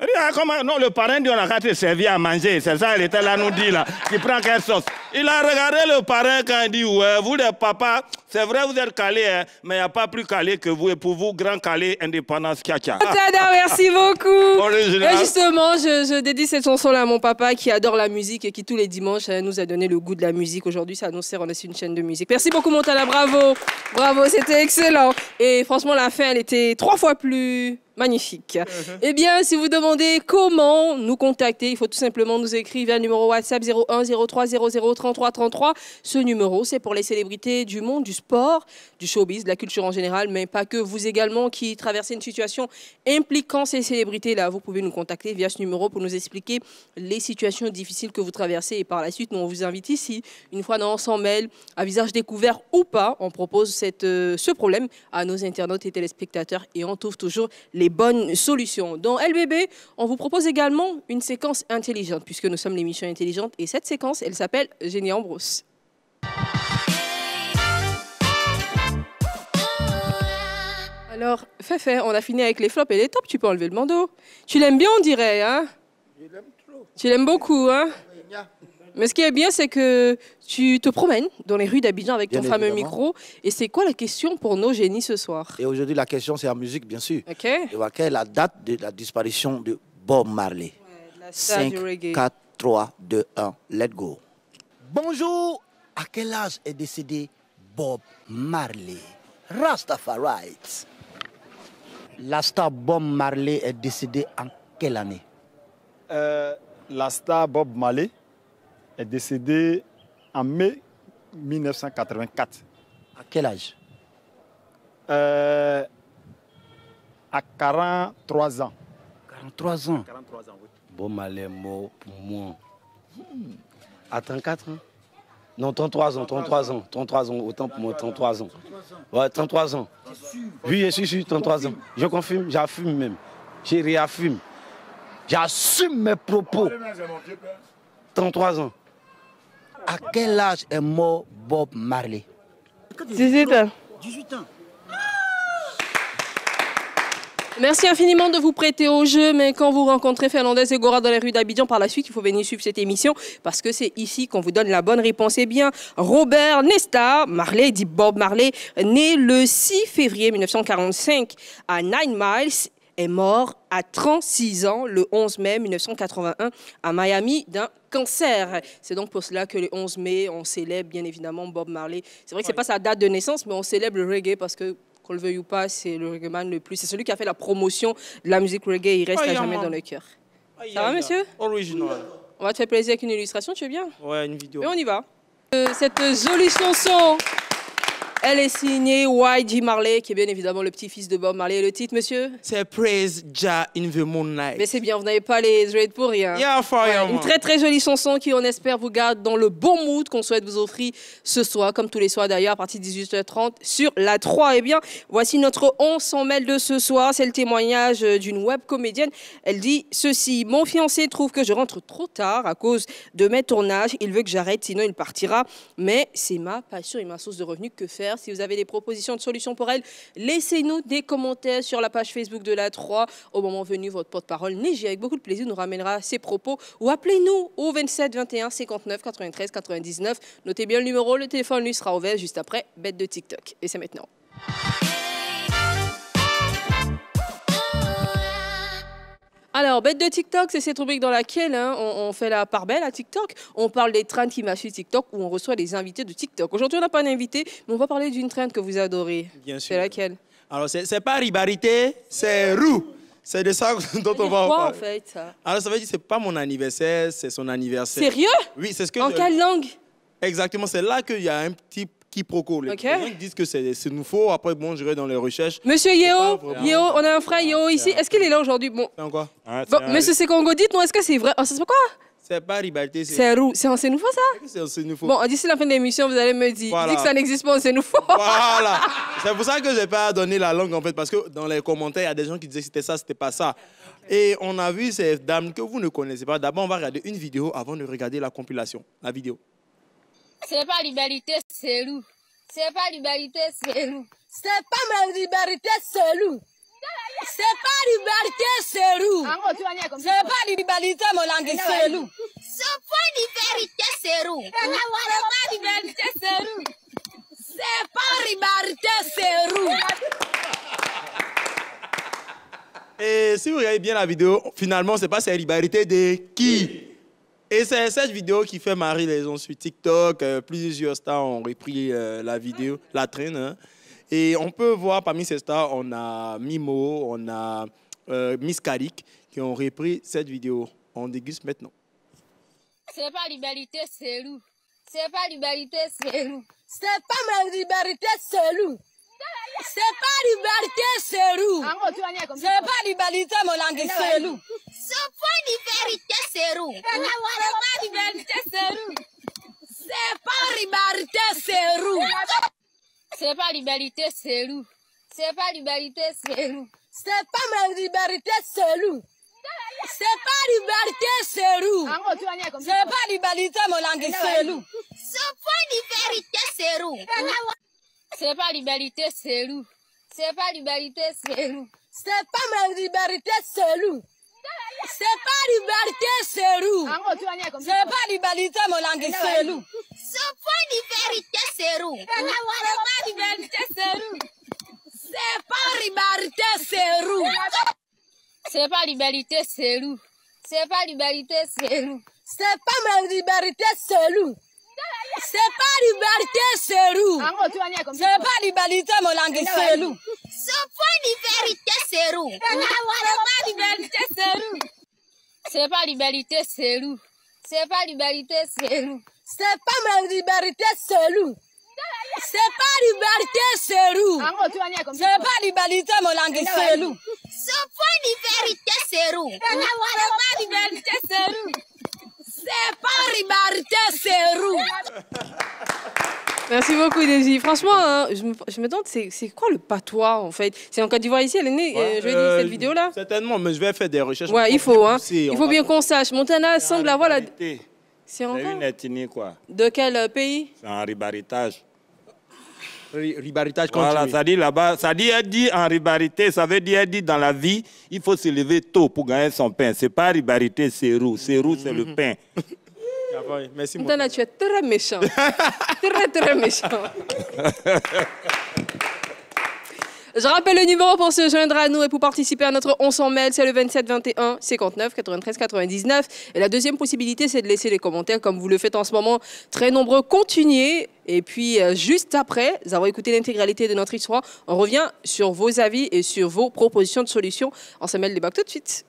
Il dit, ah, comment? Non, le parrain dit, on a qu'à te servir à manger. C'est ça, il était là, nous dit, là. Il prend quelle sauce? Il a regardé le parrain quand il dit, ouais, vous les papas, c'est vrai, vous êtes calés, hein, mais il n'y a pas plus calé que vous. Et pour vous, grand calé, indépendance, tcha-tcha. Tada, merci beaucoup. Original. Et justement, je dédie cette chanson-là à mon papa qui adore la musique et qui tous les dimanches nous a donné le goût de la musique. Aujourd'hui, ça nous sert, on est sur une chaîne de musique. Merci beaucoup, Montana, bravo. Bravo, c'était excellent. Et franchement, la fin, elle était 3 fois plus magnifique. Eh bien, si vous demandez comment nous contacter, il faut tout simplement nous écrire via le numéro WhatsApp 01 03 00 33 33. Ce numéro, c'est pour les célébrités du monde du sport, du showbiz, de la culture en général, mais pas que. Vous également qui traversez une situation impliquant ces célébrités-là, vous pouvez nous contacter via ce numéro pour nous expliquer les situations difficiles que vous traversez. Et par la suite, nous, on vous invite ici, une fois dans Sans Mêle, à visage découvert ou pas, on propose ce problème à nos internautes et téléspectateurs et on trouve toujours les bonnes solutions. Dans LBB, on vous propose également une séquence intelligente, puisque nous sommes l'émission intelligente. Et cette séquence, elle s'appelle Génie en brousse. Alors, Féfé, on a fini avec les flops et les tops. Tu peux enlever le bandeau. Tu l'aimes bien, on dirait, hein? Je l'aime trop. Tu l'aimes beaucoup, hein? Mais ce qui est bien, c'est que tu te promènes dans les rues d'Abidjan avec ton fameux micro. Et c'est quoi la question pour nos génies ce soir? Et aujourd'hui, la question, c'est en musique, bien sûr. OK. Et voilà, quelle est la date de la disparition de Bob Marley? Ouais, la star 5, du reggae. 4, 3, 2, 1, let's go. Bonjour, à quel âge est décédé Bob Marley? Rastafari. La star Bob Marley est décédée en quelle année? La star Bob Marley est décédé en mai 1984. À quel âge? À 43 ans. 43 ans. 43 ans, oui. Bob Marley est mort pour moi. À 34 ans. Non, 33 ans, 33 ans, 33 ans, autant pour moi, 33 ans. Ouais, 33 ans. Oui, je suis sûr, 33 ans. Je confirme, j'affirme même. Je réaffirme. J'assume mes propos. 33 ans. À quel âge est mort Bob Marley? 18 ans. 18 ans. Merci infiniment de vous prêter au jeu, mais quand vous rencontrez Fernandez et Gora dans les rues d'Abidjan, par la suite, il faut venir suivre cette émission parce que c'est ici qu'on vous donne la bonne réponse. Eh bien, Robert Nesta Marley, dit Bob Marley, né le 6 février 1945 à 9 Miles, est mort à 36 ans le 11 mai 1981 à Miami d'un cancer. C'est donc pour cela que le 11 mai, on célèbre bien évidemment Bob Marley. C'est vrai que ce n'est pas sa date de naissance, mais on célèbre le reggae parce que qu'on le veuille ou pas, c'est le reggaeman le plus. C'est celui qui a fait la promotion de la musique reggae. Il reste à jamais dans le cœur. Ça va, monsieur? Original. On va te faire plaisir avec une illustration, tu veux bien? Ouais, une vidéo. Et on y va. Cette jolie chanson, elle est signée Y.G. Marley, qui est bien évidemment le petit-fils de Bob Marley. Et le titre, monsieur? C'est Praise Jah in the Moonlight. Mais c'est bien, vous n'avez pas les dreads pour rien. Une très très jolie chanson qui, on espère, vous garde dans le bon mood qu'on souhaite vous offrir ce soir, comme tous les soirs d'ailleurs, à partir de 18h30 sur la 3. Eh bien, voici notre 11 sans mail de ce soir. C'est le témoignage d'une web comédienne. Elle dit ceci: mon fiancé trouve que je rentre trop tard à cause de mes tournages. Il veut que j'arrête, sinon il partira. Mais c'est ma passion et ma source de revenus. Que faire? Si vous avez des propositions de solutions pour elle, laissez-nous des commentaires sur la page Facebook de la 3. Au moment venu, votre porte-parole, Négie, avec beaucoup de plaisir, nous ramènera ses propos. Ou appelez-nous au 27 21 59 93 99. Notez bien le numéro, le téléphone lui sera ouvert juste après Bête de TikTok. Et c'est maintenant. Alors, Bête de TikTok, c'est cette rubrique dans laquelle on fait la part belle à TikTok. On parle des trends qui marchent sur TikTok où on reçoit des invités de TikTok. Aujourd'hui, on n'a pas d'invité, mais on va parler d'une trend que vous adorez. Bien sûr. C'est laquelle? Alors, c'est pas Ribarité, c'est Roux. C'est de ça dont on va en quoi, parler. en fait, ça? Alors, ça veut dire que c'est pas mon anniversaire, c'est son anniversaire. Sérieux? Oui, c'est ce que... En quelle langue? Exactement, c'est là qu'il y a un petit quiproquo. Les Ok. gens disent que c'est nous faux. Après, bon, je vais dans les recherches. Monsieur Yeo, on a un frère Yeo ici. Est-ce qu'il est là aujourd'hui? Bon. C'est encore? Bon, Monsieur Sekongo, dites-nous, est-ce que c'est vrai? Oh, ça se fait quoi? C'est pas Ribarité, C'est roux. C'est nouveau, ça? C'est nouveau. Bon, d'ici la fin de l'émission, vous allez me dire. Voilà. Dis que ça n'existe pas, c'est nouveau. Voilà. C'est pour ça que je n'ai pas donné la langue, en fait, parce que dans les commentaires, il y a des gens qui disaient que c'était ça, c'était pas ça. Et on a vu ces dames que vous ne connaissez pas. D'abord, on va regarder une vidéo avant de regarder la compilation, la vidéo. C'est pas Liberté, c'est loup. C'est pas Liberté, c'est loup. C'est pas ma Liberté, c'est loup. C'est pas Liberté, c'est loup. C'est pas Liberté, mon langue, c'est loup. C'est pas Liberté, c'est loup. C'est pas Liberté, c'est loup. C'est pas Liberté, c'est loup. Et si vous regardez bien la vidéo, finalement, c'est pas cette Liberté de qui? Et c'est cette vidéo qui fait marrer les gens sur TikTok. Plusieurs stars ont repris la vidéo, la traîne. Hein. Et on peut voir parmi ces stars, on a Mimo, on a Miss Karik qui ont repris cette vidéo. On déguste maintenant. C'est pas Liberté, c'est loup. C'est pas Liberté, c'est loup. C'est pas ma Liberté, c'est loup. C'est pas Liberté, c'est loup. C'est pas Liberté, mon langue, c'est loup. C'est pas Liberté, c'est loup. C'est pas Liberté, c'est loup. C'est pas Liberté, c'est loup. C'est pas Liberté, c'est loup. C'est pas Liberté, c'est loup. C'est pas ma Liberté, c'est loup. C'est pas Liberté, c'est loup. C'est pas Liberté, mon langue, c'est loup. C'est pas Liberté, c'est loup. C'est pas Liberté, c'est loup. C'est pas Liberté, c'est loup. C'est pas ma Liberté, c'est loup. C'est pas Liberté, c'est loup. C'est pas Liberté, mon langue, c'est loup. C'est pas Liberté, c'est loup. C'est pas Liberté, c'est loup. C'est pas Liberté, c'est loup. C'est pas Liberté, c'est loup. C'est pas Liberté, c'est loup. C'est pas ma Liberté, c'est loup. C'est pas Liberté, c'est loup. C'est pas Liberté, mon langue, c'est loup. C'est pas Liberté, c'est loup. C'est pas Liberté, c'est loup. C'est pas Liberté, c'est loup. C'est pas Liberté, c'est loup. C'est pas ma Liberté, c'est loup. C'est pas Liberté, c'est loup. C'est pas Liberté, mon langue, c'est loup. C'est pas Liberté, c'est loup. C'est pas Liberté, c'est loup. C'est pas Liberté, c'est loup. Merci beaucoup, Neji. Franchement, hein, je me demande, c'est quoi le patois, en fait? C'est en Côte d'Ivoire ici, elle est née, jeudi, cette vidéo-là? Certainement, mais je vais faire des recherches. Ouais, il faut, hein. Il faut bien qu'on sache. Montana semble avoir la... C'est une ethnie, quoi. De quel pays? C'est un ribaritage. Ribaritage voilà, continue. ça dit là-bas, ça dit, elle dit en ribarité, ça veut dire, elle dit dans la vie, il faut se lever tôt pour gagner son pain. C'est pas ribarité, c'est roux. C'est roux, c'est le pain. Merci, Montana, tu es très méchant. Très méchant. Je rappelle le numéro pour se joindre à nous et pour participer à notre 1100 mail, c'est le 27 21 59 93 99. Et la deuxième possibilité, c'est de laisser les commentaires comme vous le faites en ce moment. Très nombreux, continuez. Et puis, juste après avoir écouté l'intégralité de notre histoire, on revient sur vos avis et sur vos propositions de solutions. On se mêle le débat tout de suite.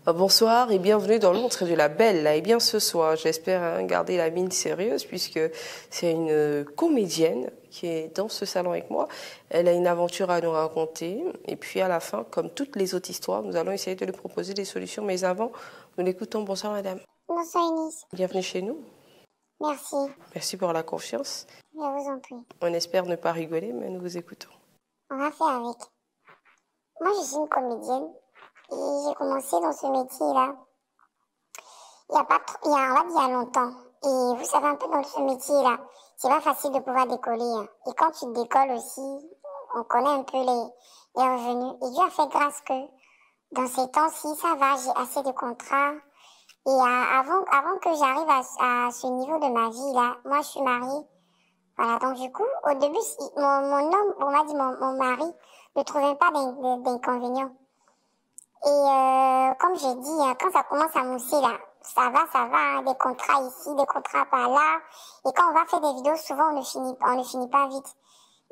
Bonsoir et bienvenue dans l'Ontre de la Belle. Et bien ce soir, j'espère garder la mine sérieuse puisque c'est une comédienne qui est dans ce salon avec moi. Elle a une aventure à nous raconter et puis à la fin, comme toutes les autres histoires, nous allons essayer de lui proposer des solutions. Mais avant, nous l'écoutons. Bonsoir madame. Bonsoir Eunice. Bienvenue chez nous. Merci. Merci pour la confiance. Je vous en prie. On espère ne pas rigoler, mais nous vous écoutons. On va faire avec. Moi, je suis une comédienne. Et j'ai commencé dans ce métier-là on va dire, il y a longtemps. Et vous savez, un peu dans ce métier-là, c'est pas facile de pouvoir décoller. Et quand tu décolles aussi, on connaît un peu les revenus. Et Dieu a fait grâce que dans ces temps-ci, ça va, j'ai assez de contrats. Et avant que j'arrive à ce niveau de ma vie, là, moi, je suis mariée. Voilà, donc du coup, au début, mon homme, on m'a dit, mon mari ne trouvait pas d'inconvénients. Et comme j'ai dit, quand ça commence à mousser là, ça va, hein, des contrats ici, des contrats par là. Et quand on va faire des vidéos, souvent on ne finit pas vite.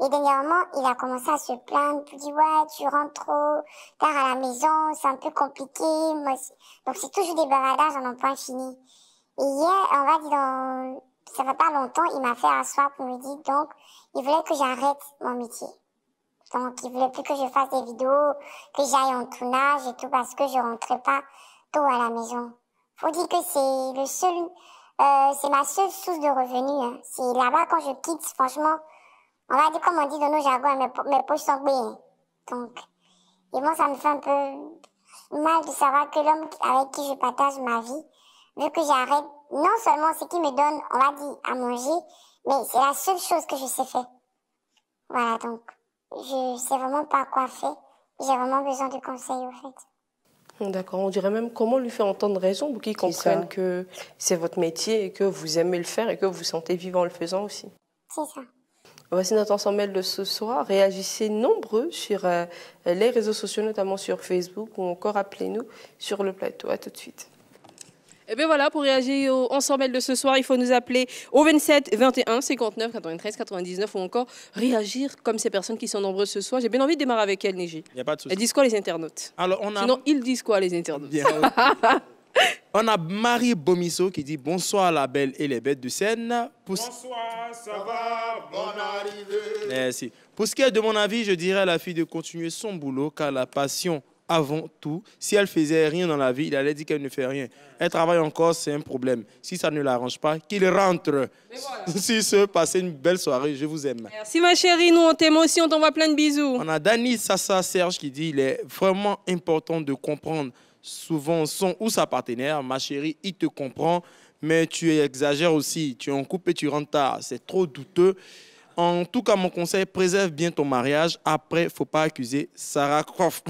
Et dernièrement, il a commencé à se plaindre, il dit ouais, tu rentres trop tard à la maison, c'est un peu compliqué. Donc c'est toujours des baradages en un point fini. Et hier, on va dire ça va pas longtemps, il m'a fait asseoir pour me dire donc il voulait que j'arrête mon métier. Donc, il voulait plus que je fasse des vidéos, que j'aille en tournage et tout, parce que je rentrais pas tôt à la maison. Faut dire que c'est ma seule source de revenus, hein. C'est là-bas, quand je quitte, franchement, on va dire, comme on dit dans nos jargons, mes poches sont bien. Donc, et moi, ça me fait un peu mal de savoir que l'homme avec qui je partage ma vie, vu que j'arrête, non seulement ce qui me donne, on va dire, à manger, mais c'est la seule chose que je sais faire. Voilà, donc. Je sais vraiment pas quoi faire. J'ai vraiment besoin de conseils, au fait. D'accord, on dirait même comment lui faire entendre raison pour qu'il comprenne que c'est votre métier et que vous aimez le faire et que vous vous sentez vivant en le faisant aussi. C'est ça. Voici notre ensemble mail de ce soir. Réagissez nombreux sur les réseaux sociaux, notamment sur Facebook ou encore appelez-nous sur le plateau. À tout de suite. Et bien voilà, pour réagir au ensemble de ce soir, il faut nous appeler au 27 21 59 93 99 ou encore réagir comme ces personnes qui sont nombreuses ce soir. J'ai bien envie de démarrer avec elle, Neji. Il n'y a pas de souci. Elles disent quoi les internautes? Alors, Sinon, ils disent quoi les internautes? Bien. On a Marie Bomisso qui dit bonsoir la belle et les bêtes de scène. Bonsoir, ça va, bonne arrivée. Merci. Pour ce qui est de mon avis, je dirais à la fille de continuer son boulot car la passion avant tout, si elle faisait rien dans la vie, il allait dire qu'elle ne fait rien. Elle travaille encore, c'est un problème. Si ça ne l'arrange pas, qu'il rentre. Voilà. Si ce, passez une belle soirée, je vous aime. Merci ma chérie, nous on t'aime aussi, on t'envoie plein de bisous. On a Dani Sassa Serge qui dit il est vraiment important de comprendre souvent son ou sa partenaire. Ma chérie, il te comprend, mais tu exagères aussi. Tu es en couple et tu rentres tard. C'est trop douteux. En tout cas, mon conseil, préserve bien ton mariage. Après, il ne faut pas accuser Sarah Croft.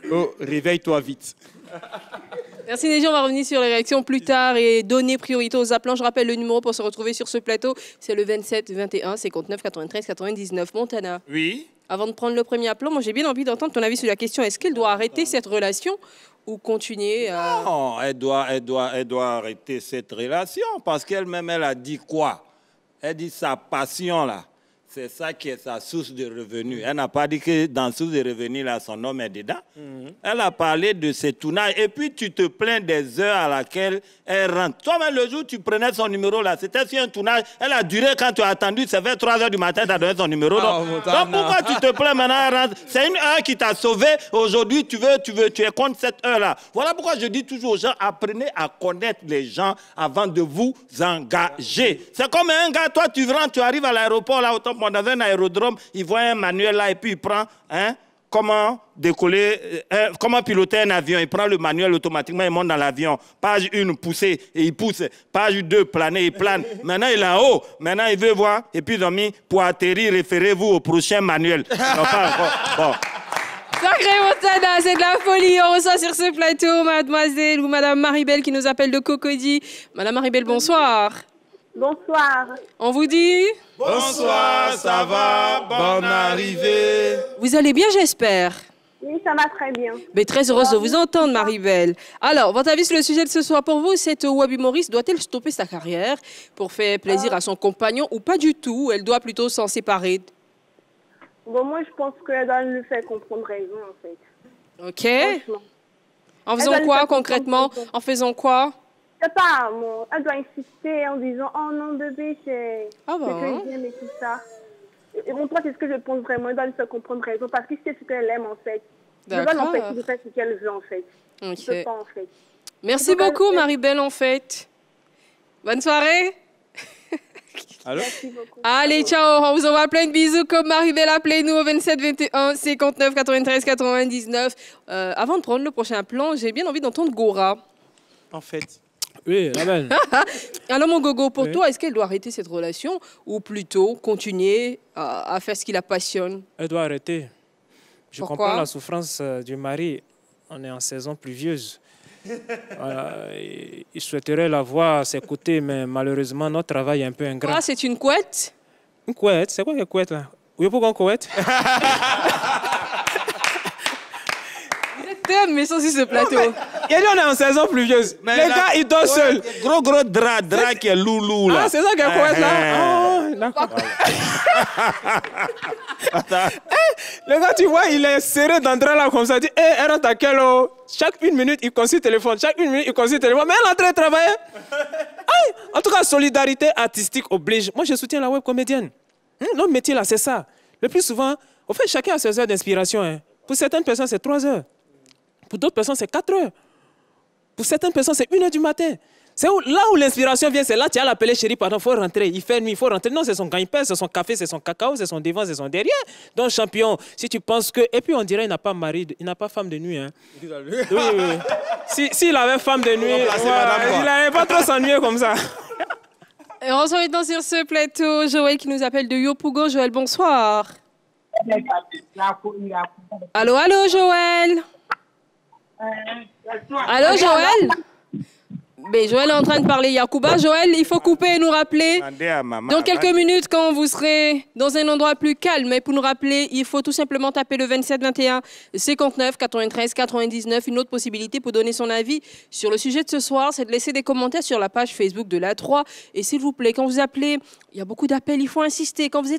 Oh, réveille-toi vite. Merci Neji, on va revenir sur les réactions plus tard et donner priorité aux appelants. Je rappelle le numéro pour se retrouver sur ce plateau, c'est le 27 21 59 93 99. Montana. Oui. Avant de prendre le premier appelant, moi j'ai bien envie d'entendre ton avis sur la question. Est-ce qu'elle doit arrêter cette relation ou continuer à... Non, elle doit arrêter cette relation parce qu'elle-même, elle a dit quoi? Elle dit sa passion là. C'est ça qui est sa source de revenus. Elle n'a pas dit que dans source de revenus, là, son homme est dedans. Elle a parlé de ses tournages. Et puis, tu te plains des heures à laquelle elle rentre. Toi-même, le jour où tu prenais son numéro, là, c'était sur un tournage. Elle a duré quand tu as attendu. C'est vers 3 heures du matin, tu as donné son numéro. Donc pourquoi tu te plains maintenant, elle rentre? C'est une heure qui t'a sauvé. Aujourd'hui, tu es contre cette heure-là. Voilà pourquoi je dis toujours aux gens, apprenez à connaître les gens avant de vous engager. C'est comme un gars, toi, tu rentres, tu arrives à l'aéroport, là, autant dans un aérodrome, il voit un manuel là et puis il prend comment décoller, comment piloter un avion. Il prend le manuel automatiquement, il monte dans l'avion. Page 1, pousser, et il pousse. Page 2, planer, il plane. Maintenant, il est en haut. Maintenant, il veut voir. Et puis, ils ont mis, pour atterrir, référez-vous au prochain manuel. Non, pas encore. Bon. Sacré Montana, c'est de la folie. On reçoit sur ce plateau mademoiselle ou madame Maribel qui nous appelle de Cocody. Madame Maribel, bonsoir. Bonsoir. On vous dit bonsoir, ça va, bonne arrivée. Vous allez bien, j'espère? Oui, ça va très bien. Mais très heureuse de vous entendre, Maribel. Alors, votre avis sur le sujet de ce soir pour vous, cette Wabi Maurice doit-elle stopper sa carrière pour faire plaisir à son compagnon ou pas du tout? Elle doit plutôt s'en séparer? Bon, moi, je pense qu'elle doit lui faire comprendre raison, en fait. Ok. En faisant quoi, concrètement? En faisant quoi? Je sais pas, elle doit insister en disant « Oh non, bébé, c'est que j'aime et tout ça. » Et bon, toi, c'est ce que je pense vraiment. Elle doit lui faire comprendre raison parce qu'il sait ce qu'elle aime, en fait. Je dois l'empêcher de faire ce qu'elle veut, en fait. Ok. Je peux pas, en fait. Merci beaucoup, Maribel, en fait. Bonne soirée. Allô? Allez, ciao. On vous envoie plein de bisous comme Maribel. Appelez-nous au 27 21 59 93 99. Avant de prendre le prochain plan, j'ai bien envie d'entendre Gora. En fait. Oui, la belle. Alors, mon gogo, pour toi, est-ce qu'elle doit arrêter cette relation ou plutôt continuer à faire ce qui la passionne? Elle doit arrêter. Je Pourquoi? comprends la souffrance du mari. On est en saison pluvieuse. Voilà. Il souhaiterait la voir à ses côtés, mais malheureusement, notre travail est un peu ingrat. Ah, c'est une couette? Une couette? C'est quoi une couette, là? Oui, pourquoi une couette? Mais sans sur ce plateau. Il a dit on est en saison pluvieuse. Mais les gars, ils dorment seuls. Gros drap qui est loulou là. Ah, c'est ça qu'elle couette là? Oh, d'accord. Le gars, tu vois, il est serré dans le drap là comme ça. Il dit, elle rentre à quelle heure? Chaque 1 minute, il consulte le téléphone. Chaque 1 minute, il consulte le téléphone. Mais elle est en train de travailler. En tout cas, solidarité artistique oblige. Moi, je soutiens la web comédienne. Notre métier là, c'est ça. Le plus souvent, au fait, chacun a ses heures d'inspiration. Pour certaines personnes, c'est 3 heures. Pour d'autres personnes, c'est 4 heures. Pour certaines personnes, c'est 1 heure du matin. C'est là où l'inspiration vient, c'est là tu as l'appelé chérie, pardon, il faut rentrer. Il fait nuit, il faut rentrer. Non, c'est son gagne-pain, c'est son café, c'est son cacao, c'est son devant, c'est son derrière. Donc, champion, si tu penses que... Et puis, on dirait qu'il n'a pas mari, il n'a pas femme de nuit. Hein. Oui. S'il avait femme de nuit, il n'allait pas trop s'ennuyer comme ça. Et on reçoit maintenant sur ce plateau Joël qui nous appelle de Yopougon. Joël, bonsoir. Allô, allô, Joël. Allô, Joël? Mais Joël est en train de parler Yacouba. Joël, il faut couper et nous rappeler dans quelques minutes quand vous serez dans un endroit plus calme. Mais pour nous rappeler, il faut tout simplement taper le 27 21 59 93 99. Une autre possibilité pour donner son avis sur le sujet de ce soir, c'est de laisser des commentaires sur la page Facebook de l'A3. Et s'il vous plaît, quand vous appelez, il y a beaucoup d'appels, il faut insister. Quand vous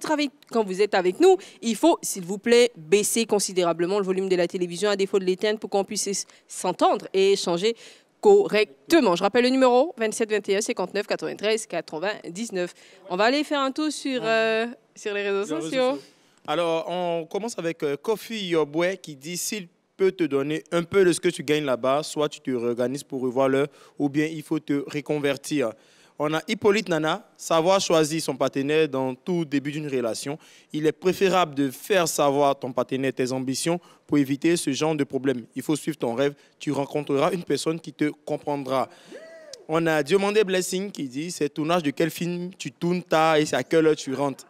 êtes avec nous, il faut, s'il vous plaît, baisser considérablement le volume de la télévision à défaut de l'éteindre pour qu'on puisse s'entendre et échanger correctement. Je rappelle le numéro 27 21 59 93 99. On va aller faire un tour sur les réseaux sociaux. Alors, on commence avec Kofi Yobwe qui dit s'il peut te donner un peu de ce que tu gagnes là-bas, soit tu te réorganises pour revoir l'heure ou bien il faut te reconvertir. On a Hippolyte Nana, savoir choisir son partenaire dans tout début d'une relation. Il est préférable de faire savoir ton partenaire tes ambitions pour éviter ce genre de problème. Il faut suivre ton rêve, tu rencontreras une personne qui te comprendra. On a Diomandé Blessing qui dit c'est tournage de quel film tu tournes tard et c'est à quelle heure tu rentres.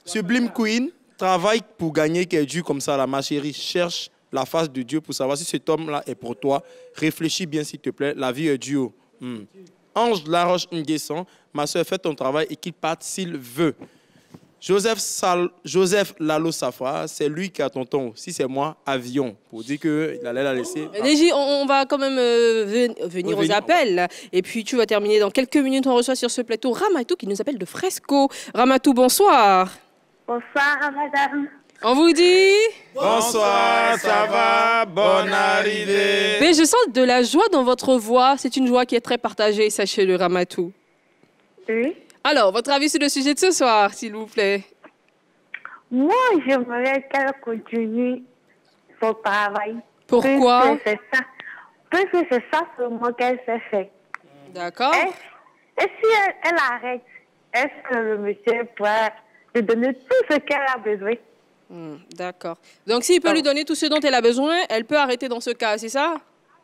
Sublime Queen, travaille pour gagner qu'elle est dû comme ça, ma chérie. Cherche la face de Dieu pour savoir si cet homme-là est pour toi. Réfléchis bien s'il te plaît, la vie est dure. Ange Laroche Nguesson, ma soeur, fais ton travail et qu'il parte s'il veut. Joseph Lalo Safra, c'est lui qui a tonton. Si c'est moi, avion. Pour dire qu'il allait la laisser. Légi, on va quand même venir aux appels. Et puis tu vas terminer dans quelques minutes. On reçoit sur ce plateau Ramatou qui nous appelle de Fresco. Ramatou, bonsoir. Bonsoir, madame. On vous dit Bonsoir, ça va, bonne arrivée. Mais je sens de la joie dans votre voix. C'est une joie qui est très partagée, sachez-le, Ramatou. Oui. Alors, votre avis sur le sujet de ce soir, s'il vous plaît? Moi, j'aimerais qu'elle continue son travail. Pourquoi? Parce que c'est ça seulement qu'elle sait faire. D'accord. Et si elle arrête, est-ce que le monsieur pourra lui donner tout ce qu'elle a besoin? D'accord. Donc, s'il peut lui donner tout ce dont elle a besoin, elle peut arrêter dans ce cas, c'est ça?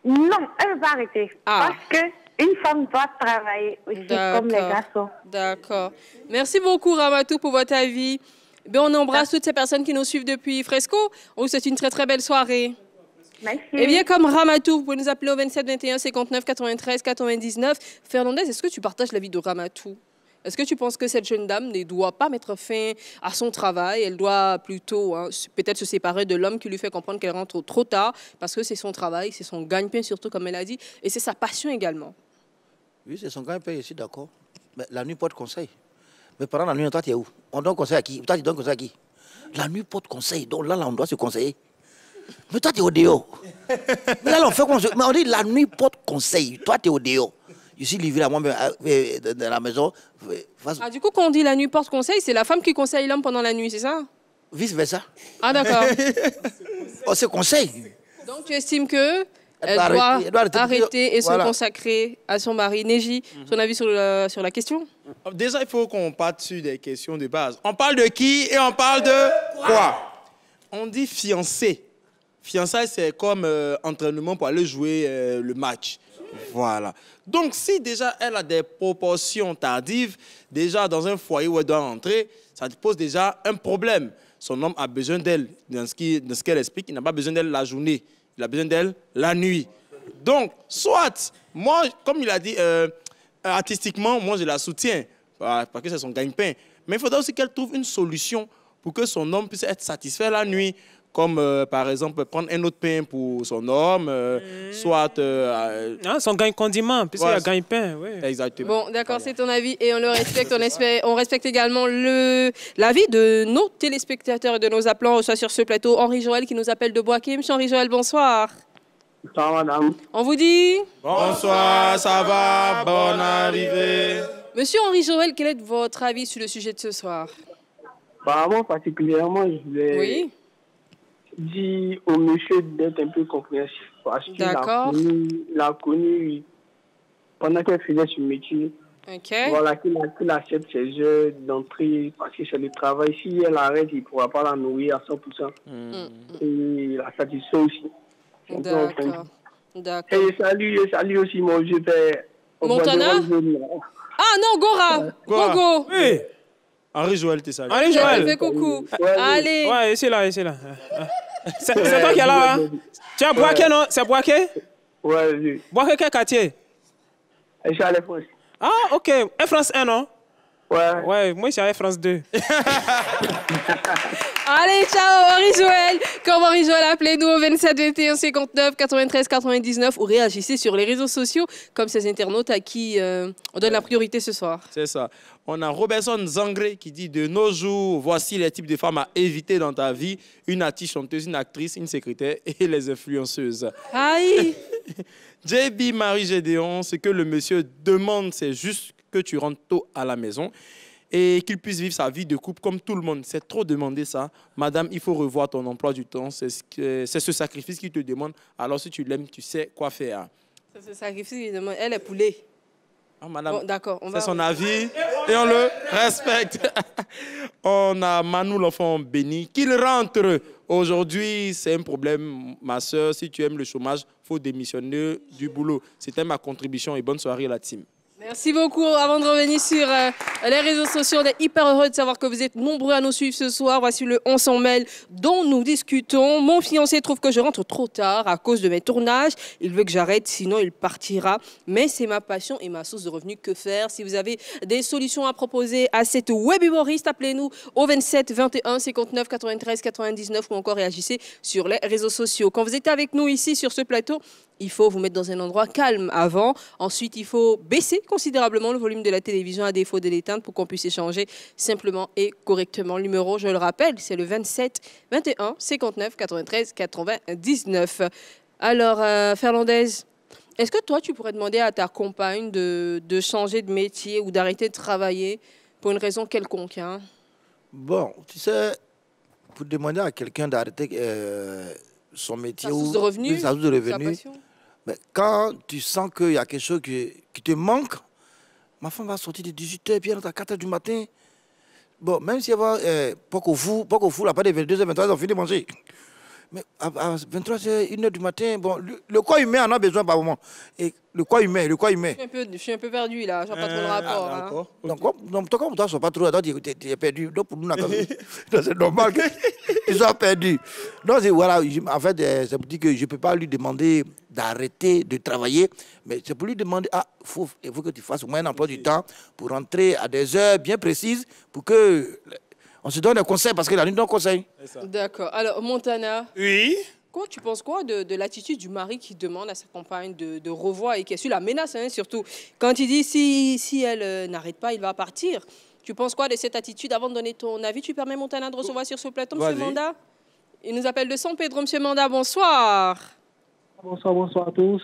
Non, elle va arrêter. Parce qu'une femme doit travailler aussi comme les garçons. D'accord. Merci beaucoup, Ramatou, pour votre avis. Bien, on embrasse toutes ces personnes qui nous suivent depuis Fresco. On vous souhaite une très, très belle soirée. Merci. Et bien, comme Ramatou, vous pouvez nous appeler au 27 21 59 93 99. Fernandez, est-ce que tu partages l'avis de Ramatou? Est-ce que tu penses que cette jeune dame ne doit pas mettre fin à son travail? Elle doit plutôt peut-être se séparer de l'homme qui lui fait comprendre qu'elle rentre trop tard parce que c'est son travail, c'est son gagne-pain surtout, comme elle a dit, et c'est sa passion également. Oui, c'est son gagne-pain, je suis d'accord. Mais la nuit porte conseil. Mais pendant la nuit, toi, tu es où? On donne conseil à qui? Toi, tu donnes conseil à qui? La nuit porte conseil. Donc là, on doit se conseiller. Mais toi, tu es au dehors. Mais là, on fait conseil. Mais on dit la nuit porte conseil. Toi, tu es au dehors. Je suis livré à moi-même dans la maison. Du coup, quand on dit la nuit porte conseil, c'est la femme qui conseille l'homme pendant la nuit, c'est ça? Vice-versa. Ah, d'accord. On se conseille. Donc, tu estimes que elle doit arrêter et se consacrer à son mari. Neji, son avis sur la question? Déjà, il faut qu'on parte sur des questions de base. On parle de qui et on parle de quoi? On dit fiancé. Fiançailles, c'est comme entraînement pour aller jouer le match. Voilà. Donc, si déjà elle a des proportions tardives, déjà dans un foyer où elle doit entrer, ça te pose déjà un problème. Son homme a besoin d'elle. Dans ce qu'elle explique, il n'a pas besoin d'elle la journée. Il a besoin d'elle la nuit. Donc, soit, moi, comme il a dit, artistiquement, moi, je la soutiens, parce que c'est son gagne-pain. Mais il faudra aussi qu'elle trouve une solution pour que son homme puisse être satisfait la nuit. Comme, par exemple, prendre un autre pain pour son homme, soit... son gagne-condiment, puisqu'il y a gagne-pain, oui. Exactement. Bon, d'accord, c'est ton avis et on le respecte. On respecte également l'avis de nos téléspectateurs et de nos appelants, soit sur ce plateau. Henri Joël qui nous appelle de Boaké. Monsieur Henri Joël, bonsoir. Bonsoir, madame. On vous dit? Bonsoir, ça va, bonne arrivée. Monsieur Henri Joël, quel est votre avis sur le sujet de ce soir? Moi, particulièrement, je voulais dire au monsieur d'être un peu compréhensif. Parce qu'il a connu pendant qu'elle faisait ce métier. Voilà, qu'il accepte ses heures d'entrée parce que c'est le travail. Si elle arrête, il ne pourra pas la nourrir à 100%. Et la satisfait aussi. D'accord. Et salut aussi mon vieux père. Montana? Ah non, Gora. Gogo. Oui. Henri Joël, t'es salut. Henri Joël. Fais coucou. Allez. Ouais, c'est là. C'est toi qui es là, hein? Tu as Boaké, non? C'est Boaké? Ouais, oui. Boaké, quel quartier? Je suis à la France. Ah, ok. Air France 1, non? Ouais. Ouais, moi, je suis à Air France 2. Allez, ciao, Henri Joël. Comme Henri Joël, appelez-nous au 27 21 59 93 99 ou réagissez sur les réseaux sociaux comme ces internautes à qui on donne la priorité ce soir. C'est ça. On a Robertson Zangré qui dit de nos jours, voici les types de femmes à éviter dans ta vie. Une artiste chanteuse, une actrice, une secrétaire et les influenceuses. Aïe. JB Marie Gédéon, ce que le monsieur demande, c'est juste que tu rentres tôt à la maison et qu'il puisse vivre sa vie de couple comme tout le monde. C'est trop demander ça. Madame, il faut revoir ton emploi du temps. C'est ce sacrifice qu'il te demande. Alors, si tu l'aimes, tu sais quoi faire. C'est ce sacrifice qu'il demande. Elle est poulet. Ah, madame, bon, d'accord. C'est son avis et on le respecte. On a Manou, l'enfant béni, qu'il rentre. Aujourd'hui, c'est un problème. Ma soeur, si tu aimes le chômage, il faut démissionner du boulot. C'était ma contribution et bonne soirée à la team. Merci beaucoup. Avant de revenir sur les réseaux sociaux, on est hyper heureux de savoir que vous êtes nombreux à nous suivre ce soir. Voici le On s'en mêle dont nous discutons. Mon fiancé trouve que je rentre trop tard à cause de mes tournages. Il veut que j'arrête, sinon il partira. Mais c'est ma passion et ma source de revenus. Que faire? Si vous avez des solutions à proposer à cette web humoriste, appelez-nous au 27 21 59 93 99 ou encore réagissez sur les réseaux sociaux. Quand vous êtes avec nous ici sur ce plateau, il faut vous mettre dans un endroit calme avant. Ensuite, il faut baisser considérablement le volume de la télévision à défaut de l'éteindre pour qu'on puisse échanger simplement et correctement. Le numéro, je le rappelle, c'est le 27 21 59 93 99. Alors, Fernandez, est-ce que toi, tu pourrais demander à ta compagne de changer de métier ou d'arrêter de travailler pour une raison quelconque, hein? Bon, tu sais, pour demander à quelqu'un d'arrêter son métier sa source de revenus, sa source de revenus, mais quand tu sens qu'il y a quelque chose qui te manque, ma femme va sortir de 18h, puis elle rentre à 4h du matin. Bon, même si elle va pas qu'au four, là, pas de 22h, 23h, on finit de manger. Mais à 23h, 1h du matin, bon, le corps humain en a besoin par moment. Et le corps humain. Je suis un peu perdu là, je n'ai pas trop de rapport. Hein. Donc, toi, comme toi, tu ne pas trop, tu es perdu. Donc, pour nous, c'est normal que tu sois perdu. Donc, voilà, en fait, ça veut dire que je ne peux pas lui demander d'arrêter de travailler, mais c'est pour lui demander, il faut que tu fasses au moins un emploi du temps pour rentrer à des heures bien précises pour que... On se donne des conseils parce que la nuit donne conseil. D'accord. Alors, Montana. Oui. Tu penses quoi de l'attitude du mari qui demande à sa compagne de revoir et qui a su la menace, hein, surtout quand il dit si elle n'arrête pas, il va partir. Tu penses quoi de cette attitude? Avant de donner ton avis, tu permets Montana de recevoir sur ce plateau, M. Manda? Il nous appelle de San Pedro, M. Manda. Bonsoir. Bonsoir à tous.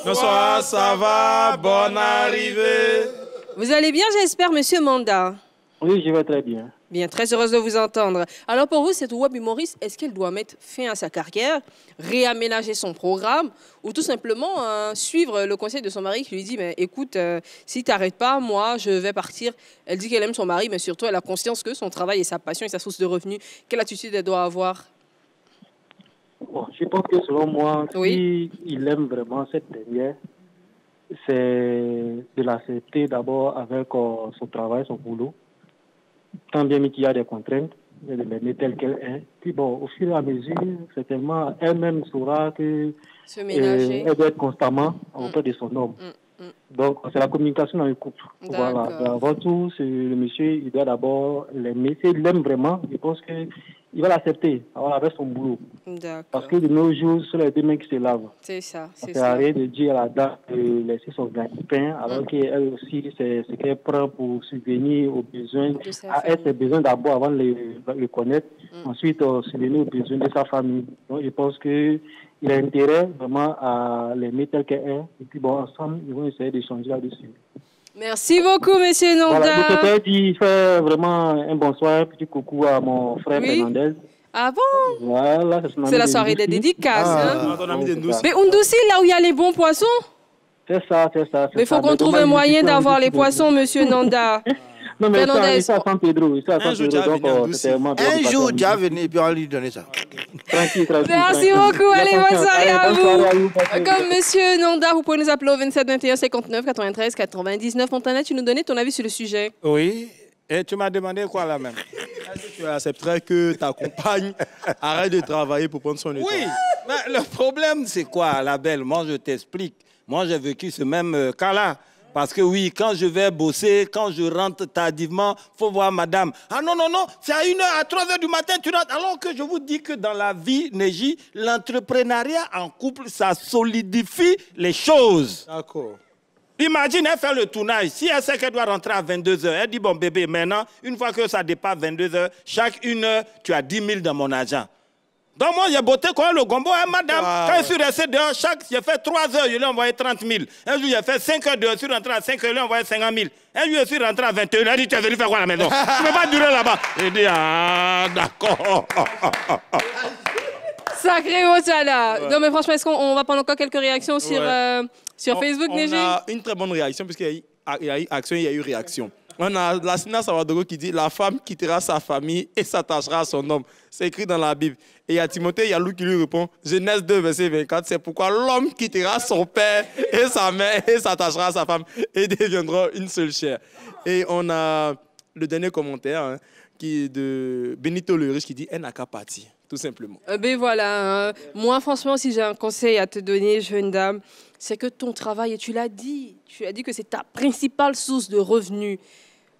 Bonsoir, ça va? Bonne arrivée. Vous allez bien, j'espère, M. Manda? Oui, je vais très bien. Bien, très heureuse de vous entendre. Alors pour vous, cette web humoriste, est-ce qu'elle doit mettre fin à sa carrière, réaménager son programme ou tout simplement suivre le conseil de son mari qui lui dit mais écoute, si tu n'arrêtes pas, moi, je vais partir. Elle dit qu'elle aime son mari, mais surtout, elle a conscience que son travail est sa passion et sa source de revenus. Quelle attitude elle doit avoir? Bon, je pense que selon moi, s'il aime vraiment cette dernière, c'est de l'accepter d'abord avec son travail, son boulot. Tant bien qu'il y a des contraintes, de l'aimer telle qu'elle est. Puis bon, au fur et à mesure, certainement, elle-même saura que elle doit être constamment auprès de son homme. Donc, c'est la communication dans le couple. Voilà. Avant tout, le monsieur, il doit d'abord l'aimer. S'il l'aime vraiment, je pense qu'il va l'accepter avec son boulot. Parce que de nos jours, ce sont les deux mains qui se lavent. C'est ça. Ça sert à rien de dire à la dame de laisser son gagne-pain, alors qu'elle aussi, c'est ce qu'elle prend pour subvenir aux besoins, à elle, ses besoins d'abord avant de le connaître. Ensuite, subvenir aux besoins de sa famille. Donc, je pense que il a intérêt vraiment à l'aimer tel qu'elle est. Et puis, bon, ensemble, ils vont essayer d'échanger là-dessus. Merci beaucoup, monsieur Nanda. Voilà, peut-être il fait vraiment un bonsoir, un petit coucou à mon frère Fernandez. Ah bon? Voilà, c'est la soirée des dédicaces. Mais Undoussi, là où il y a les bons poissons? C'est ça. Mais il faut qu'on trouve un moyen d'avoir les poissons, monsieur Nanda. Non, mais il est à San Pedro. Un jour, tu vas venir et puis on va lui donner ça. Tranquille. Merci beaucoup. Allez, bonne soirée à vous. Comme monsieur Nanda, vous pouvez nous appeler au 27 21 59 93 99. Montana, tu nous donnais ton avis sur le sujet. Oui. Et tu m'as demandé quoi là même? Est-ce que tu accepterais que ta compagne arrête de travailler pour prendre son état? Oui, mais le problème c'est quoi, la belle? Moi je t'explique. Moi j'ai vécu ce même cas-là. Parce que oui, quand je vais bosser, quand je rentre tardivement, il faut voir madame. Ah non, c'est à 1h, à 3h du matin, tu rentres. Alors que je vous dis que dans la vie, Neji, l'entrepreneuriat en couple, ça solidifie les choses. D'accord. Imagine, elle fait le tournage. Si elle sait qu'elle doit rentrer à 22h, elle dit, bon bébé, maintenant, une fois que ça dépasse 22h, chaque 1 heure, tu as 10 000 dans mon argent. Donc moi, j'ai botté quoi le gombo, hein, madame. Quand je suis resté dehors, j'ai fait 3 heures, je lui ai envoyé 30 000. Un jour, j'ai fait 5 heures dehors, je suis rentré à 5 heures, je lui ai envoyé 50 000. Un jour, je suis rentré à 21h, elle a dit, tu es venu faire quoi à la maison? Tu ne peux pas durer là-bas. J'ai dit, ah, d'accord. Sacré Montana. Non, mais franchement, est-ce qu'on va prendre encore quelques réactions sur Facebook, Neji? On a une très bonne réaction, puisqu'il y a eu action, il y a eu réaction. On a Lassina Savadogo qui dit « La femme quittera sa famille et s'attachera à son homme ». C'est écrit dans la Bible. Et il y a Timothée Yalou qui lui répond « Genèse 2, verset 24, c'est pourquoi l'homme quittera son père et sa mère et s'attachera à sa femme et deviendra une seule chair ». Et on a le dernier commentaire qui est de Benito le Riche qui dit « Elle n'a qu'à partir ». Tout simplement. Ben voilà, moi franchement, si j'ai un conseil à te donner, jeune dame, c'est que ton travail, et tu l'as dit que c'est ta principale source de revenus.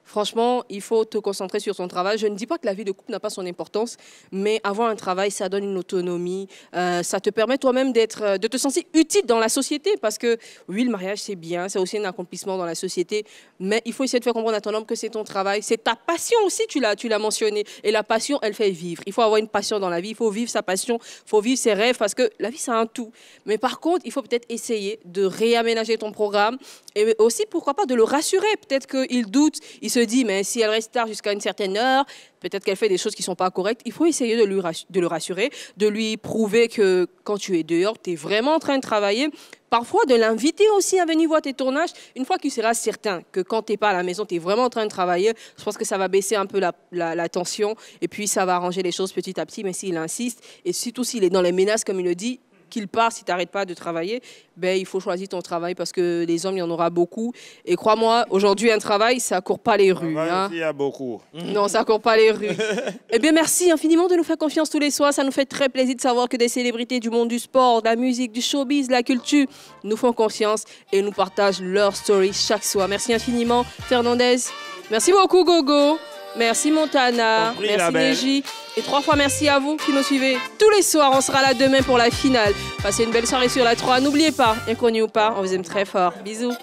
Franchement, il faut te concentrer sur ton travail. Je ne dis pas que la vie de couple n'a pas son importance, mais avoir un travail, ça donne une autonomie. Ça te permet toi-même de te sentir utile dans la société. Parce que oui, le mariage, c'est bien, c'est aussi un accomplissement dans la société. Mais il faut essayer de faire comprendre à ton homme que c'est ton travail. C'est ta passion aussi, tu l'as mentionné. Et la passion, elle fait vivre. Il faut avoir une passion dans la vie. Il faut vivre sa passion. Il faut vivre ses rêves parce que la vie, c'est un tout. Mais par contre, il faut peut-être essayer de réaménager ton programme. Et aussi, pourquoi pas, de le rassurer. Peut-être qu'il doute, il se dit, mais si elle reste tard jusqu'à une certaine heure, peut-être qu'elle fait des choses qui ne sont pas correctes. Il faut essayer de le rassurer, de lui prouver que quand tu es dehors, tu es vraiment en train de travailler. Parfois, de l'inviter aussi à venir voir tes tournages. Une fois qu'il sera certain que quand tu n'es pas à la maison, tu es vraiment en train de travailler, je pense que ça va baisser un peu la tension et puis ça va arranger les choses petit à petit. Mais s'il insiste, et surtout s'il est dans les menaces, comme il le dit, qu'il part si tu n'arrêtes pas de travailler, ben, il faut choisir ton travail parce que les hommes, il y en aura beaucoup. Et crois-moi, aujourd'hui, un travail, ça ne court pas les rues. Hein. Il y a beaucoup. Non, ça ne court pas les rues. Eh bien, merci infiniment de nous faire confiance tous les soirs. Ça nous fait très plaisir de savoir que des célébrités du monde du sport, de la musique, du showbiz, de la culture nous font confiance et nous partagent leur story chaque soir. Merci infiniment, Fernandez. Merci beaucoup, Gogo. Merci Montana, merci Neji. Et 3 fois merci à vous qui nous suivez tous les soirs. On sera là demain pour la finale. Passez une belle soirée sur la 3. N'oubliez pas, inconnu ou pas, on vous aime très fort. Bisous.